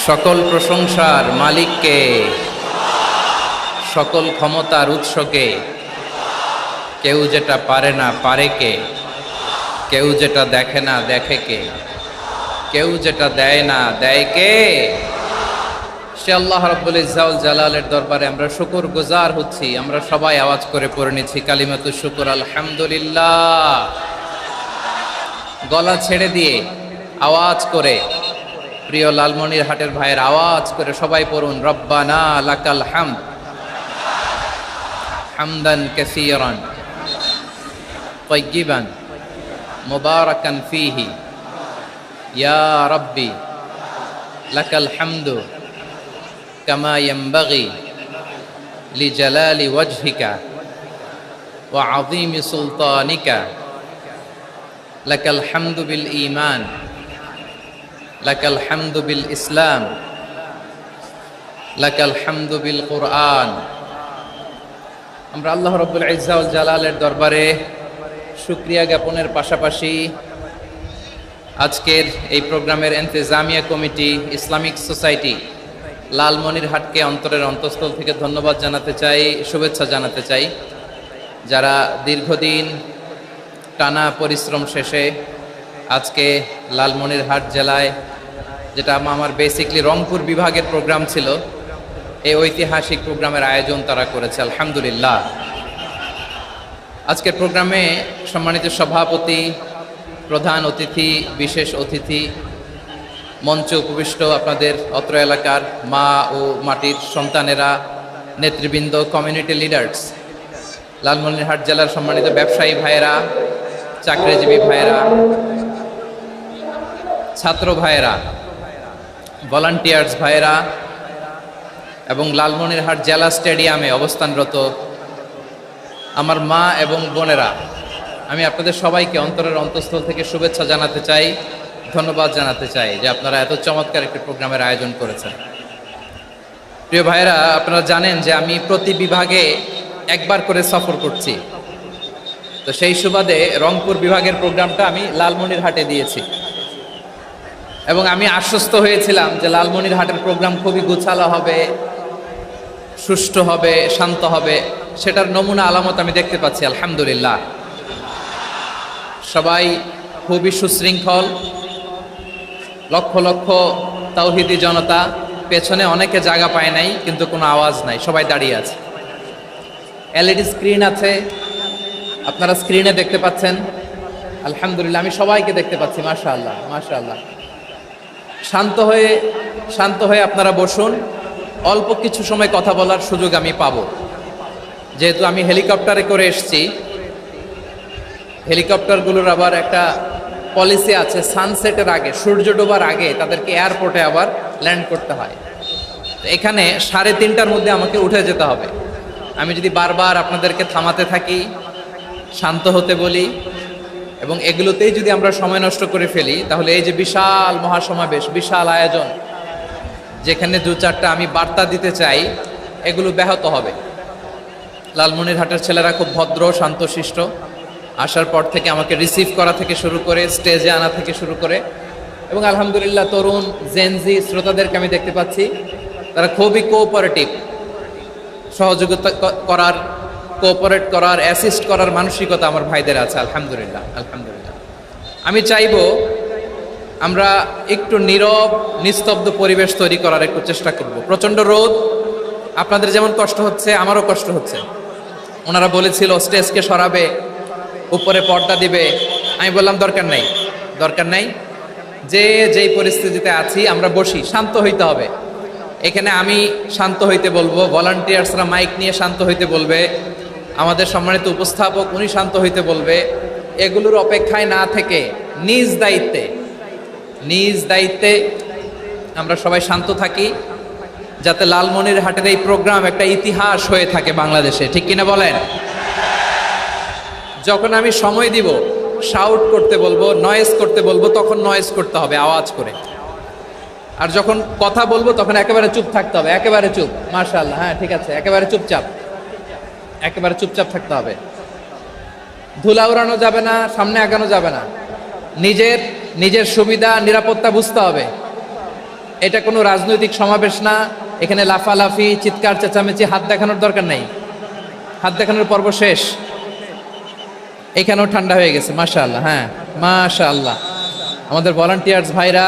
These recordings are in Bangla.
সকল প্রশংসার মালিককে, সকল ক্ষমতার উৎসকে। কেউ যেটা পারে না পারে কে, কেউ যেটা দেখে না দেখে কে, কেউ যেটা দেয় না দেয় কে। সে আল্লাহ রাব্বুল ইজ্জা ওয়াল জালালের দরবারে আমরা শুকর গুজার হচ্ছি। আমরা সবাই আওয়াজ করে পড়ে নিচ্ছি কালিমাতুশ শুকর, আলহামদুলিল্লাহ। গলা ছেড়ে দিয়ে আওয়াজ করে, প্রিয় লালমনিরহাটের ভাইয়ের আওয়াজ করে সবাই পড়ুন, রব্বানা লাকাল হামদ হামদান কাসীরান তাইয়িবান মুবারাকান ফীহি ইয়া রাব্বি লাকাল হামদু কামা ইয়ানবাগি লিজালালি ওয়াজহিকা ওয়া আযীমি সুলতানিকা। লাকাল হামদু বিল ঈমান, লাকাল হামদু বিল ইসলাম, লাকাল হামদু বিল কুরআন। আমরা আল্লাহ রাব্বুল ইজ্জা ওয়াল জালালের দরবারে শুকরিয়া জ্ঞাপনের পাশাপাশি আজকের এই প্রোগ্রামের ইন্তেজামিয়া কমিটি, ইসলামিক সোসাইটি লালমনিরহাটকে অন্তরের অন্তঃস্থল থেকে ধন্যবাদ জানাতে চাই, শুভেচ্ছা জানাতে চাই। যারা দীর্ঘদিন টানা পরিশ্রম শেষে আজকে লালমনিরহাট জেলায়, যেটা আমার বেসিকলি রংপুর বিভাগের প্রোগ্রাম ছিল, এই ঐতিহাসিক প্রোগ্রামের আয়োজন তারা করেছে, আলহামদুলিল্লাহ। আজকের প্রোগ্রামে সম্মানিত সভাপতি, প্রধান অতিথি, বিশেষ অতিথি, মঞ্চে উপবিষ্ট আপনাদের অত্র এলাকার মা ও মাটির সন্তানেরা, নেতৃবৃন্দ, কমিউনিটি লিডার্স, লালমনিরহাট জেলার সম্মানিত ব্যবসায়ী ভাইয়েরা, চাকরিজীবী ভাইয়েরা, ছাত্র ভাইয়েরা, ভলান্টিয়ার্স ভাইয়েরা এবং লালমনিরহাট জেলা স্টেডিয়ামে অবস্থানরত আমার মা এবং বোনেরা, আমি আপনাদের সবাইকে অন্তরের অন্তঃস্থল থেকে শুভেচ্ছা জানাতে চাই, ধন্যবাদ জানাতে চাই যে আপনারা এত চমৎকার একটি প্রোগ্রামের আয়োজন করেছেন। প্রিয় ভাইয়েরা, আপনারা জানেন যে আমি প্রতি বিভাগে একবার করে সফর করছি। তো সেই সুবাদে রংপুর বিভাগের প্রোগ্রামটা আমি লালমনিরহাটে দিয়েছি এবং আমি আশ্বস্ত হয়েছিলাম যে লালমনিরহাটের প্রোগ্রাম খুবই গোছালো হবে, সুষ্ঠু হবে, শান্ত হবে। সেটার নমুনা আলামত আমি দেখতে পাচ্ছি, আলহামদুলিল্লাহ। সবাই খুবই সুশৃঙ্খল, লক্ষ লক্ষ তাওহীদি জনতা, পেছনে অনেকে জায়গা পায় নাই কিন্তু কোনো আওয়াজ নাই, সবাই দাঁড়িয়ে আছে। এলইডি স্ক্রিন আছে, আপনারা স্ক্রিনে দেখতে পাচ্ছেন, আলহামদুলিল্লাহ। আমি সবাইকে দেখতে পাচ্ছি, মাশাআল্লাহ মাশাআল্লাহ। শান্ত হয়ে আপনারা বসুন। অল্প কিছু সময় কথা বলার সুযোগ আমি পাবো, যেহেতু আমি হেলিকপ্টারে করে এসেছি। হেলিকপ্টারগুলোর আবার একটা পলিসি আছে, সানসেটের আগে, সূর্য ডোবার আগে তাদেরকে এয়ারপোর্টে আবার ল্যান্ড করতে হয়। তো এখানে 3:30টার মধ্যে আমাকে উঠে যেতে হবে। আমি যদি বারবার আপনাদেরকে থামাতে থাকি, শান্ত হতে বলি এবং এগুলোতেই যদি আমরা সময় নষ্ট করে ফেলি, তাহলে এই যে বিশাল মহাসমাবেশ, বিশাল আয়োজন, যেখানে 2-4টা আমি বার্তা দিতে চাই, এগুলো ব্যাহত হবে। লালমনিরহাটের ছেলেরা খুব ভদ্র, শান্তশিষ্ট। আসার পর থেকে আমাকে রিসিভ করা থেকে শুরু করে, স্টেজে আনা থেকে শুরু করে, এবং আলহামদুলিল্লাহ তরুণ জেনজি শ্রোতাদেরকে আমি দেখতে পাচ্ছি, তারা খুবই কোঅপারেটিভ। সহযোগিতা করার, কোঅপারেট করার, অ্যাসিস্ট করার মানসিকতা আমার ভাইদের আছে, আলহামদুলিল্লাহ আলহামদুলিল্লাহ। আমি চাইবো আমরা একটু নীরব, নিস্তব্ধ পরিবেশ তৈরি করার একটু চেষ্টা করব। প্রচণ্ড রোদ, আপনাদের যেমন কষ্ট হচ্ছে আমারও কষ্ট হচ্ছে। ওনারা বলেছিল স্টেজকে সরাবে, উপরে পর্দা দিবে। আমি বললাম দরকার নাই, যেই পরিস্থিতিতে আছি আমরা বসি, শান্ত হইতে হবে। এখানে আমি শান্ত হইতে বলবো, ভলান্টিয়ার্সরা মাইক নিয়ে শান্ত হইতে বলবে, আমাদের সম্মানিত উপস্থাপক উনি শান্ত হইতে বলবে। এগুলোর অপেক্ষায় না থেকে নিজ দায়িত্বে আমরা সবাই শান্ত থাকি, যাতে লালমনিরহাটের এই প্রোগ্রাম একটা ইতিহাস হয়ে থাকে বাংলাদেশে, ঠিক কিনা বলেন? যখন আমি সময় দিব, শাউট করতে বলবো, নয়েজ করতে বলবো, তখন নয়েজ করতে হবে আওয়াজ করে। আর যখন কথা বলবো তখন একেবারে চুপ থাকতে হবে, একেবারে চুপ। মাশাআল্লাহ, হ্যাঁ ঠিক আছে, একেবারে চুপচাপ থাকতে হবে। ধুলা উড়ানো যাবে না, সামনে আগানো যাবে না। নিজের সুবিধা, নিরাপত্তা বুঝতে হবে। এটা কোনো রাজনৈতিক সমাবেশ না, এখানে লাফালাফি, চিৎকার চেঁচামেচি, হাত দেখানোর দরকার নেই। হাত দেখানোর পর্ব শেষ। এখানেও ঠান্ডা হয়ে গেছে, মাশাআল্লাহ। হ্যাঁ, মাশাআল্লাহ। আমাদের ভলান্টিয়ার্স ভাইরা,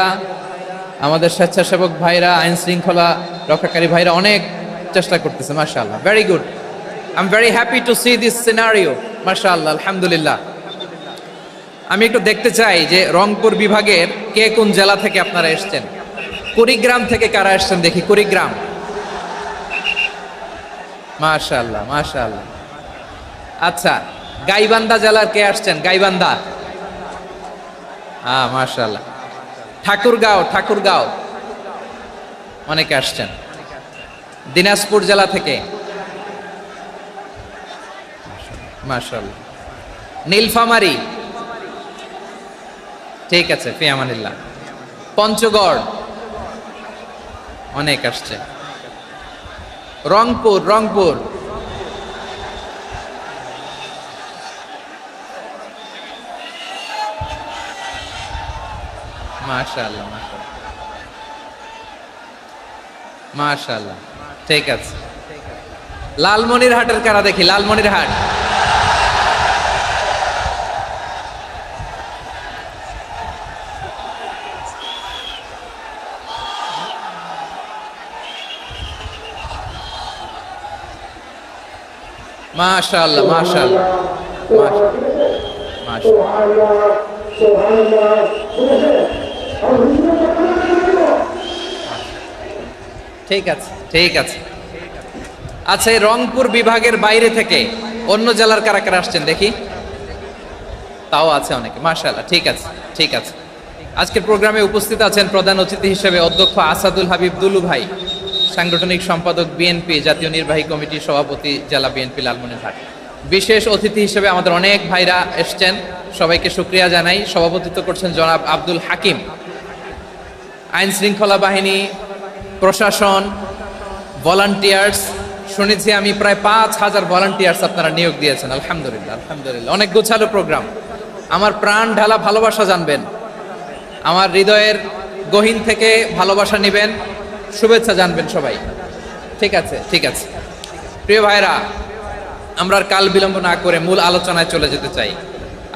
আমাদের স্বেচ্ছাসেবক ভাইরা, আইন শৃঙ্খলা রক্ষাকারী ভাইরা অনেক চেষ্টা করতেছে, মাশাআল্লাহ। Very good, I am very happy to C this scenario, মাশাআল্লাহ, আলহামদুলিল্লাহ। আমি একটু দেখতে চাই যে রংপুর বিভাগের কে কোন জেলা থেকে আপনারা এসেছেন। কুড়িগ্রাম থেকে কারা এসেছেন দেখি, কুড়িগ্রাম। মাশাআল্লাহ, মাশাআল্লাহ। আচ্ছা, গাইবান্ধা জেলার কে আসছেন? গাইবান্ধা, মাশাআল্লাহ। ঠাকুরগাঁও, ঠাকুরগাঁও অনেকে আসছেন। দিনাজপুর জেলা থেকে, মাশাআল্লাহ। নীলফামারী, ঠিক আছে, ফি আমানিল্লাহ। পঞ্চগড় অনেক আসছে। রংপুর, রংপুর, মাশাআল্লাহ, মাশাআল্লাহ, মাশাআল্লাহ, ঠিক আছে। লালমনিরহাটের কারা দেখি, লালমনিরহাট। মাশাআল্লাহ, মাশাআল্লাহ, মাশাআল্লাহ। ঠিক আছে, ঠিক আছে। আচ্ছা, এই রংপুর বিভাগের বাইরে থেকে অন্য জেলার কারা কারা আসছেন দেখি। তাও আছে অনেকে, মাশাআল্লাহ, ঠিক আছে, ঠিক আছে। আজকের প্রোগ্রামে উপস্থিত আছেন প্রধান অতিথি হিসেবে অধ্যক্ষ আসাদুল হাবিব দুলু ভাই, সাংগঠনিক সম্পাদক বিএনপি, জাতীয় নির্বাহী কমিটির সভাপতি, জেলা বিএনপি লালমনিরহাট। বিশেষ অতিথি হিসেবে আমাদের অনেক ভাইরা এসছেন, সবাইকে শুকরিয়া জানাই। সভাপতিত্ব করছেন জনাব আব্দুল হাকিম। আইন শৃঙ্খলা বাহিনী, প্রশাসন, ভলান্টিয়ার্স, শুনেছি আমি প্রায় 5,000 ভলান্টিয়ার্স আপনারা নিয়োগ দিয়েছেন, আলহামদুলিল্লাহ, আলহামদুলিল্লাহ। অনেক গোছালো প্রোগ্রাম। আমার প্রাণ ঢালা ভালোবাসা জানবেন, আমার হৃদয়ের গহীন থেকে ভালোবাসা নেবেন, শুভেচ্ছা জানবেন সবাই। ঠিক আছে, ঠিক আছে। প্রিয় ভাইরা, আমরা আর কাল বিলম্ব না করে মূল আলোচনায় চলে যেতে চাই।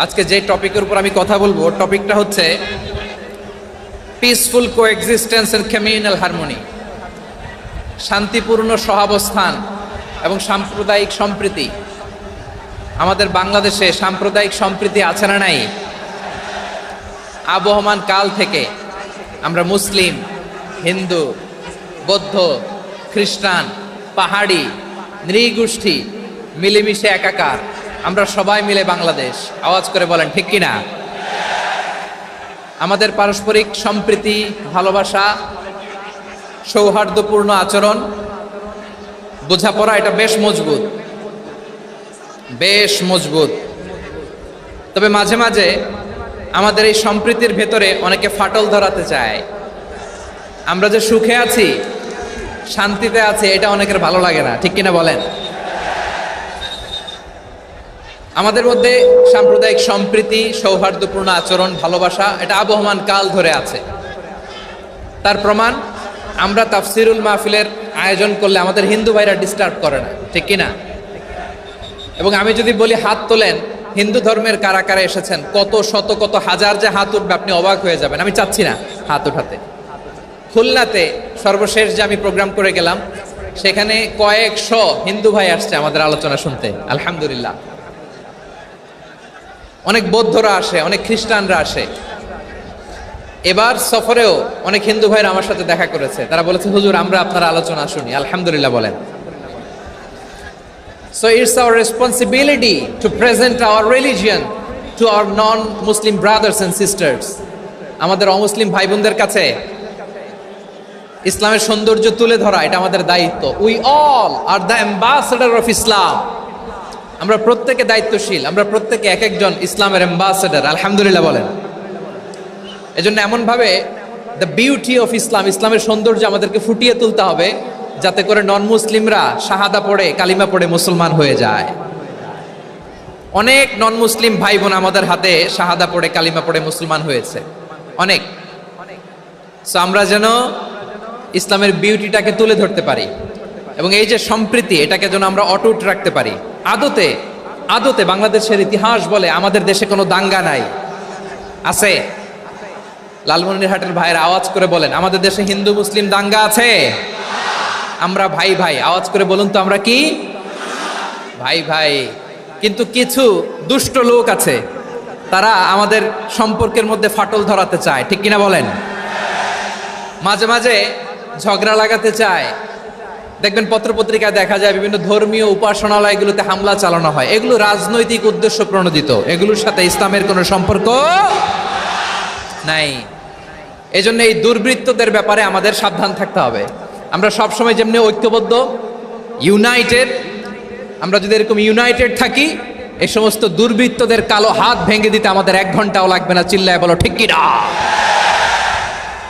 আজকে যে টপিকের উপর আমি কথা বলবো, টপিকটা হচ্ছে peaceful coexistence and communal harmony, শান্তিপূর্ণ সহাবস্থান এবং সাম্প্রদায়িক সম্প্রীতি। আমাদের বাংলাদেশে সাম্প্রদায়িক সম্প্রীতি আছে না নাই? আবহমান কাল থেকে আমরা মুসলিম, হিন্দু, বৌদ্ধ, খ্রিস্টান, পাহাড়ি, নৃগোষ্ঠী মিলেমিশে একাকার, আমরা সবাই মিলে বাংলাদেশ। আওয়াজ করে বলেন ঠিক কিনা? আমাদের পারস্পরিক সম্প্রীতি, ভালোবাসা, সৌহার্দ্যপূর্ণ আচরণ, বোঝাপড়া, এটা বেশ মজবুত, বেশ মজবুত। তবে মাঝে মাঝে আমাদের এই সম্প্রীতির ভেতরে অনেকে ফাটল ধরাতে চায়। আমরা যে সুখে আছি, শান্তিতে আছি, এটা অনেকের ভালো লাগে না, ঠিক কিনা বলেন? আমাদের মধ্যে সাম্প্রদায়িক সম্প্রীতি, সৌহার্দ্যপূর্ণ আচরণ, ভালোবাসা, এটা আবহমান কাল ধরে আছে। তার প্রমাণ, আমরা তাফসিরুল মাহফিলের আয়োজন করলে আমাদের হিন্দু ভাইরা ডিস্টার্ব করে না, ঠিক কিনা? এবং আমি যদি বলি হাত তোলেন, হিন্দু ধর্মের কারা কারা এসেছেন, কত শত কত হাজার যে হাত উঠবে, আপনি অবাক হয়ে যাবেন। আমি চাচ্ছি না হাত উঠাতে। খুলনাতে সর্বশেষ যে আমি প্রোগ্রাম করে গেলাম, সেখানে কয়েকশো হিন্দু ভাই আসছে আমাদের আলোচনা শুনতে, আলহামদুলিল্লাহ। অনেক বৌদ্ধরা আসে, অনেক খ্রিস্টানরা আসে। এবার সফরেও অনেক হিন্দু ভাইরা আমার সাথে দেখা করেছে। তারা বলেছে, হুজুর, আমরা আপনার আলোচনা শুনি, আলহামদুলিল্লাহ বলেন। So it's our responsibility to present our religion to our non-Muslim brothers and sisters. আমাদের অমুসলিম ভাই বোনদের কাছে ইসলামের সৌন্দর্য তুলে ধরা, এটা আমাদের দায়িত্ব। We all are the ambassador of Islam. আমরা প্রত্যেকে দায়িত্বশীল, আমরা প্রত্যেকে এক একজন ইসলামের অ্যাম্বাসেডর, আলহামদুলিল্লাহ বলেন। এজন্য এমনভাবে দ্য বিউটি অফ ইসলাম, ইসলামের সৌন্দর্য আমাদেরকে ফুটিয়ে তুলতে হবে, যাতে করে নন মুসলিমরা শাহাদা পড়ে, কালিমা পড়ে মুসলমান হয়ে যায়। অনেক নন মুসলিম ভাই বোন আমাদের হাতে শাহাদা পড়ে, কালিমা পড়ে মুসলমান হয়েছে, অনেক। সো আমরা যেন ইসলামের বিউটিটাকে তুলে ধরতে পারি, এবং এই যে সম্প্রীতি, এটাকে যেন আমরা অটুট রাখতে পারি। আদতে আদতে বাংলাদেশের ইতিহাস বলে আমাদের দেশে কোনো দাঙ্গা নাই, আছে? লালমনিরহাটের ভাইয়ের আওয়াজ করে বলেন, আমাদের দেশে হিন্দু মুসলিম দাঙ্গা আছে? আমরা ভাই ভাই, আওয়াজ করে বলুন তো, আমরা কি ভাই ভাই? কিন্তু কিছু দুষ্ট লোক আছে, তারা আমাদের সম্পর্কের মধ্যে ফাটল ধরাতে চায়, ঠিক কিনা বলেন? মাঝে মাঝে ঝগড়া লাগাতে চায়। দেখবেন পত্রপত্রিকায় দেখা যায় বিভিন্ন ধর্মীয় উপাসনালয়গুলোতে হামলা চালানো হয়। এগুলো রাজনৈতিক উদ্দেশ্য প্রণোদিত, এগুলোর সাথে ইসলামের কোনো সম্পর্ক নাই। এজন্য এই দুর্বৃত্তদের ব্যাপারে আমাদের সাবধান থাকতে হবে। আমরা সবসময় যেমনি ঐক্যবদ্ধ, ইউনাইটেড, আমরা যদি এরকম ইউনাইটেড থাকি, এই সমস্ত দুর্বৃত্তদের কালো হাত ভেঙে দিতে আমাদের 1 ঘন্টাও লাগবে না। চিল্লায় বলো ঠিক কিনা?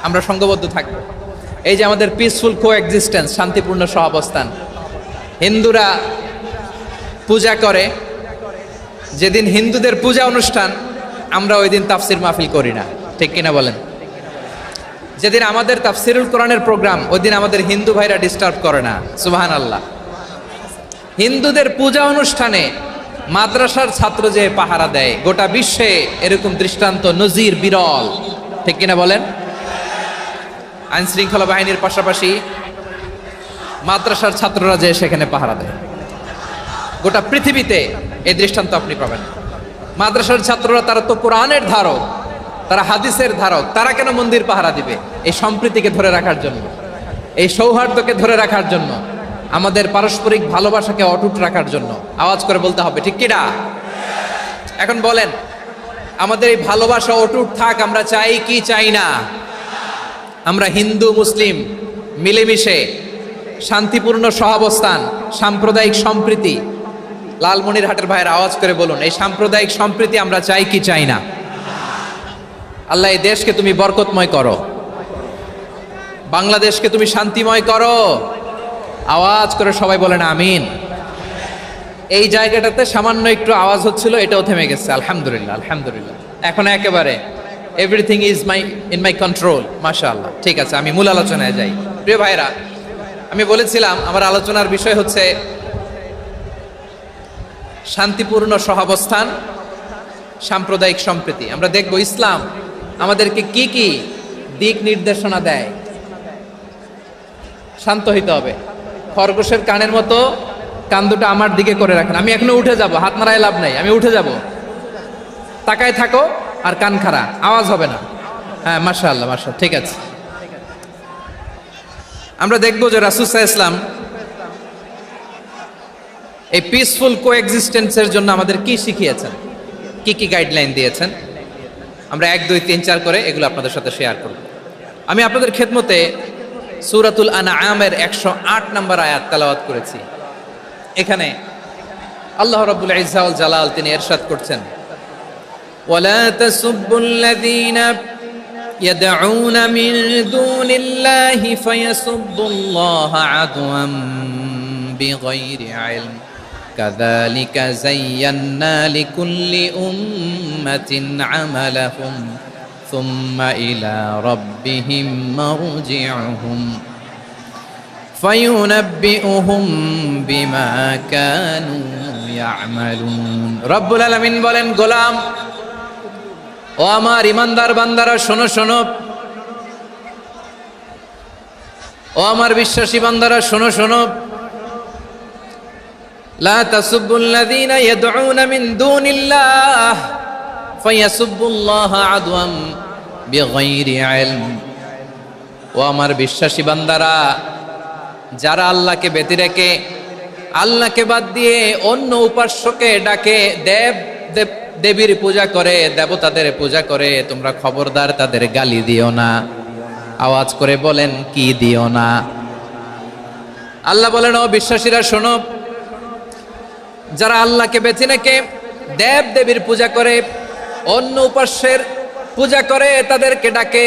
আমরা সংঘবদ্ধ থাকবো। এই যে আমাদের পিসফুল কোএক্সিস্টেন্স, শান্তিপূর্ণ সহাবস্থান। হিন্দুরা পূজা করে, যেদিন হিন্দুদের পূজা অনুষ্ঠান, আমরা ওই দিন তাফসির মাহফিল করি না, ঠিক কিনা বলেন? যেদিন আমাদের তাফসিরুল কোরআনের প্রোগ্রাম, ওই দিন আমাদের হিন্দু ভাইরা ডিস্টার্ব করে না। সুবহানাল্লাহ। হিন্দুদের পূজা অনুষ্ঠানে মাদ্রাসার ছাত্র যে পাহারা দেয়, গোটা বিশ্বে এরকম দৃষ্টান্ত নজির বিরল, ঠিক কিনা বলেন? আইন শৃঙ্খলা বাহিনীর পাশাপাশি মাদ্রাসার ছাত্ররা যে সেখানে পাহারা দেয়, গোটা পৃথিবীতে এই দৃষ্টান্ত আপনি পাবেন। মাদ্রাসার ছাত্ররা, তারা তো কোরআনের ধারক, তারা হাদিসের ধারক, তারা কেন মন্দির পাহারা দিবে? এই সম্প্রীতিকে ধরে রাখার জন্য, এই সৌহার্দ্যকে ধরে রাখার জন্য, আমাদের পারস্পরিক ভালোবাসাকে অটুট রাখার জন্য। আওয়াজ করে বলতে হবে, ঠিক কিনা? এখন বলেন, আমাদের এই ভালোবাসা অটুট থাক, আমরা চাই কি চাই না? আমরা হিন্দু মুসলিম মিলেমিশে শান্তিপূর্ণ সহাবস্থান, সাম্প্রদায়িক সম্প্রীতি। লালমনিরহাটের ভাইয়ের আওয়াজ করে বলুন, এই সাম্প্রদায়িক সম্প্রীতি আমরা চাই কি চাই না? আল্লাহ এই দেশকে তুমি বরকতময় করো, বাংলাদেশকে তুমি শান্তিময় করো। আওয়াজ করে সবাই বলেন আমিন। এই জায়গাটাতে সামান্য একটু আওয়াজ হচ্ছিল, এটাও থেমে গেছে। আলহামদুলিল্লাহ, আলহামদুলিল্লাহ। এখন একেবারে everything is in my control. মাশাআল্লাহ। ঠিক আছে, আমি মূল আলোচনায় যাই। প্রিয় ভাইরা, আমি বলেছিলাম আমার আলোচনার বিষয় হচ্ছে শান্তিপূর্ণ সহাবস্থান, সাম্প্রদায়িক সম্প্রীতি। আমরা দেখব ইসলাম আমাদেরকে কি কি দিক নির্দেশনা দেয়। শান্ত হইতে হবে। খরগোশের কানের মতো কান দুটো আমার দিকে করে রাখেন। আমি এখনো উঠে যাব, হাত নাড়ায় লাভ নাই, আমি উঠে যাব। তাকায় থাকো আর কান খাড়া, আওয়াজ হবে না। হ্যাঁ, মাশাআল্লাহ, মাশাআল্লাহ, ঠিক আছে। আমরা দেখব যে রাসূল সাল্লাল্লাহু আলাইহি ওয়াসাল্লাম এই পিসফুল কোএক্সিস্টেন্সের জন্য আমাদের কি শিখিয়েছেন, কি কি গাইডলাইন দিয়েছেন। আমরা 1, 2, 3, 4 করে এগুলো আপনাদের সাথে শেয়ার করব। আমি আপনাদের খেদমতে সূরাতুল আনআমের 108 নম্বর আয়াত তেলাওয়াত করেছি। এখানে আল্লাহ রাব্বুল ইজ্জা ওয়াল জালাল তিনি ইরশাদ করছেন, ওয়ালা তাসুব্বুল্লাযীনা ইয়াদউনা মিন দুনিল্লাহি ফায়াসুব্বুল্লাহা আদওয়াম বিগাইরি ইলম কাযালিকা যায়্যান্না লিকুল্লি উম্মাতিন আমালাহুম সুম্মা ইলা রাব্বিহিম মারজিউহুম ফায়ুনাব্বিউহুম বিমা কানু ইয়ামালুন। রব্বুল আলামিন বলেন, গোলাম ও আমার ইমানদার বান্দারা, শোনো শোনো। ও আমার বিশ্বাসী বান্দারা, শোনো শোনো। লা তাসুব্বুল্লাযীনা ইয়াদউনা মিন দুনিল্লাহ ফায়াসুব্বুল্লাহা আদওয়াম বিগাইরি ইলম। ও আমার বিশ্বাসী বান্দারা, যারা আল্লাহকে ব্যতি রেখে, আল্লাহকে বাদ দিয়ে অন্য উপাস্যকে ডাকে, দেবীর পূজা করে, দেবতাদের পূজা করে, তোমরা খবরদার তাদের গালি দিও না। আওয়াজ করে বলেন, কি দিও না? আল্লাহ বলেন, ও বিশ্বাসীরা শোনো, যারা আল্লাহকে বেছে রেখে দেব দেবীর পূজা করে, অন্য উপাস্যের পূজা করে, তাদেরকে ডাকে,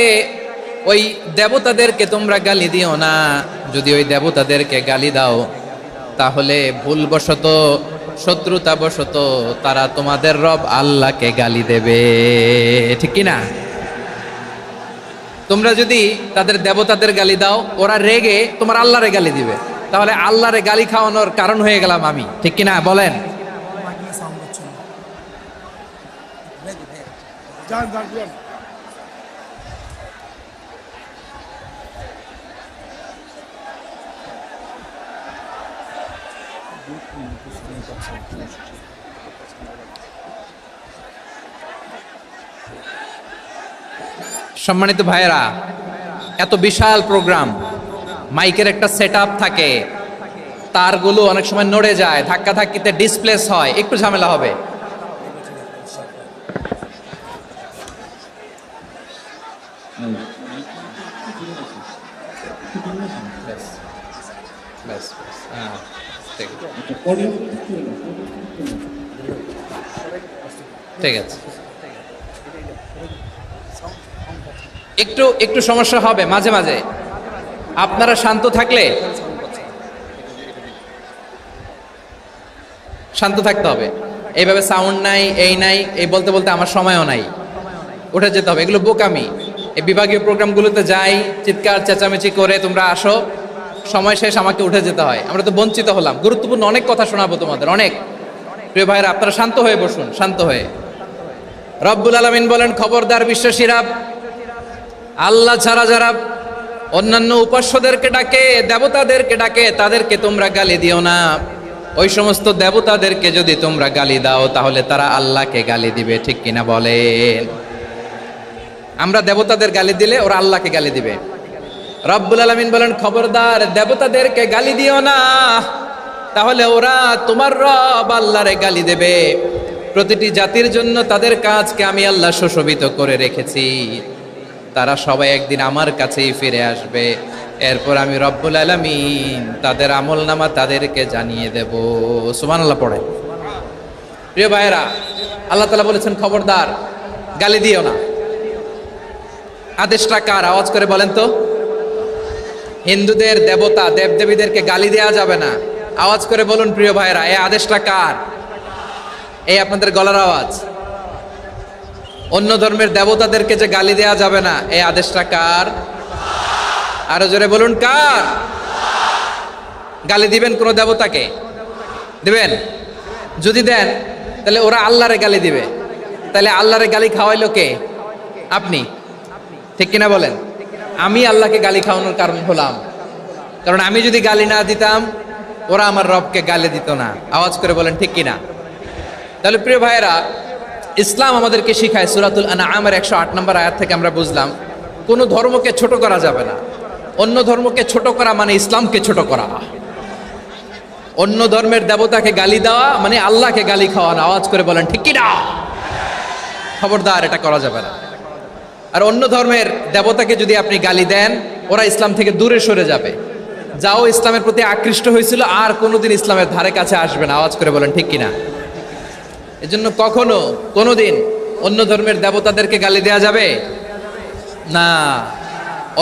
ওই দেবতাদেরকে তোমরা গালি দিও না। যদি ওই দেবতাদেরকে গালি দাও, তাহলে ভুলবশত, শত্রুতাবশত তারা তোমাদের রব আল্লাহকে গালি দেবে, ঠিক কি না? তোমরা যদি তাদের দেবতাদের গালি দাও, ওরা রেগে তোমার আল্লাহরে গালি দিবে, তাহলে আল্লাহরে গালি খাওয়ানোর কারণ হয়ে গেলাম আমি, ঠিক কিনা বলেন? সম্মানিত ভাইয়েরা, এত বিশাল প্রোগ্রাম, মাইকের একটা সেটআপ থাকে, তারগুলো অনেক সময় নড়ে যায়, ধাক্কা ধাক্কিতে ডিসপ্লেস হয়, একটু ঝামেলা হবে। ঠিক আছে, একটু একটু সমস্যা হবে মাঝে মাঝে। আপনারা শান্ত থাকলে, শান্ত থাকতে হবে। এইভাবে সাউন্ড নাই, এই নাই, এই বলতে বলতে আমার সময়ও নাই, উঠে যেতে হবে, এগুলো বোকামি। এই বিভাগীয় প্রোগ্রামগুলোতে যাই, চিৎকার চেঁচামেচি করে তোমরা আসো, সময় শেষ, আমাকে উঠে যেতে হয়, আমরা তো বঞ্চিত হলাম। গুরুত্বপূর্ণ অনেক কথা শোনাবো তোমাদের, অনেক। প্রিয় ভাইরা, আপনারা শান্ত হয়ে বসুন, শান্ত হয়ে। রব্বুল আলামিন বলেন, খবরদার বিশ্বাসীরা, আল্লাহ ছাড়া যারা অন্যান্য উপাস্যদেরকে ডাকে, দেবতাদেরকে ডাকে, তাদেরকে তোমরা গালি দিও না। ওই সমস্ত দেবতাদেরকে যদি তোমরা গালি দাও, তাহলে তারা আল্লাহকে গালি দিবে, ঠিক কিনা বলেন? আমরা দেবতাদের গালি দিলে ওরা আল্লাহকে গালি দিবে। রব্বুল আলামিন বলেন, খবরদার দেবতাদেরকে গালি দিও না, তাহলে ওরা তোমার রব আল্লাহরে গালি দেবে। প্রতিটি জাতির জন্য তাদের কাজকে আমি আল্লাহ সুশোভিত করে রেখেছি, তারা সবাই একদিন আমার কাছেই ফিরে আসবে। এরপর আমি রব্বুল আলামিন তাদের আমলনামা তাদেরকে জানিয়ে দেব। সুবহানাল্লাহ পড়ে। প্রিয় ভাইয়েরা, আল্লাহ তাআলা বলেছেন, খবরদার গালি দিও না। আদেশটা কার? আওয়াজ করে বলেন তো। হিন্দুদের দেবতা দেবদেবীদেরকে গালি দেওয়া যাবে না, আওয়াজ করে বলুন প্রিয় ভাইয়েরা, এই আদেশটা কার? এই আপনাদের গলার আওয়াজ। অন্য ধর্মের দেবতাদেরকে যে গালি দেওয়া যাবে না, এই আদেশটা কার? আরো জোরে বলুন, কার? গালি দিবেন কোন দেবতাকে? দিবেন? যদি দেন, তাহলে ওরা আল্লাহরে গালি দিবে, তাহলে আল্লাহরে গালি খাওয়াইলো কে? আপনি, ঠিক কিনা বলেন? আমি আল্লাহকে গালি খাওয়ানোর কারণ হলাম, কারণ আমি যদি গালি না দিতাম, ওরা আমার রবকে গালি দিত না। আওয়াজ করে বলেন, ঠিক কিনা? তাহলে প্রিয় ভাইয়েরা, ইসলাম আমাদেরকে শিখায়, সূরাতুল আনআমের 108 নম্বর আয়াত থেকে আমরা বুঝলাম, কোনো ধর্মকে ছোট করা যাবে না। অন্য ধর্মকে ছোট করা মানে ইসলামকে ছোট করা। অন্য ধর্মের দেবতাকে গালি দেওয়া মানে আল্লাহকে গালি খাওয়ানো। আওয়াজ করে বলেন, ঠিক কিনা? খবরদার, এটা করা যাবে না। আর অন্য ধর্মের দেবতাকে যদি আপনি গালি দেন, ওরা ইসলাম থেকে দূরে সরে যাবে। যাও ইসলামের প্রতি আকৃষ্ট হয়েছিল, আর কোনোদিন ইসলামের ধারে কাছে আসবে না। আওয়াজ করে বলেন, ঠিক কিনা? এজন্য কখনো কোনোদিন অন্য ধর্মের দেবতাদেরকে গালি দেওয়া যাবে না।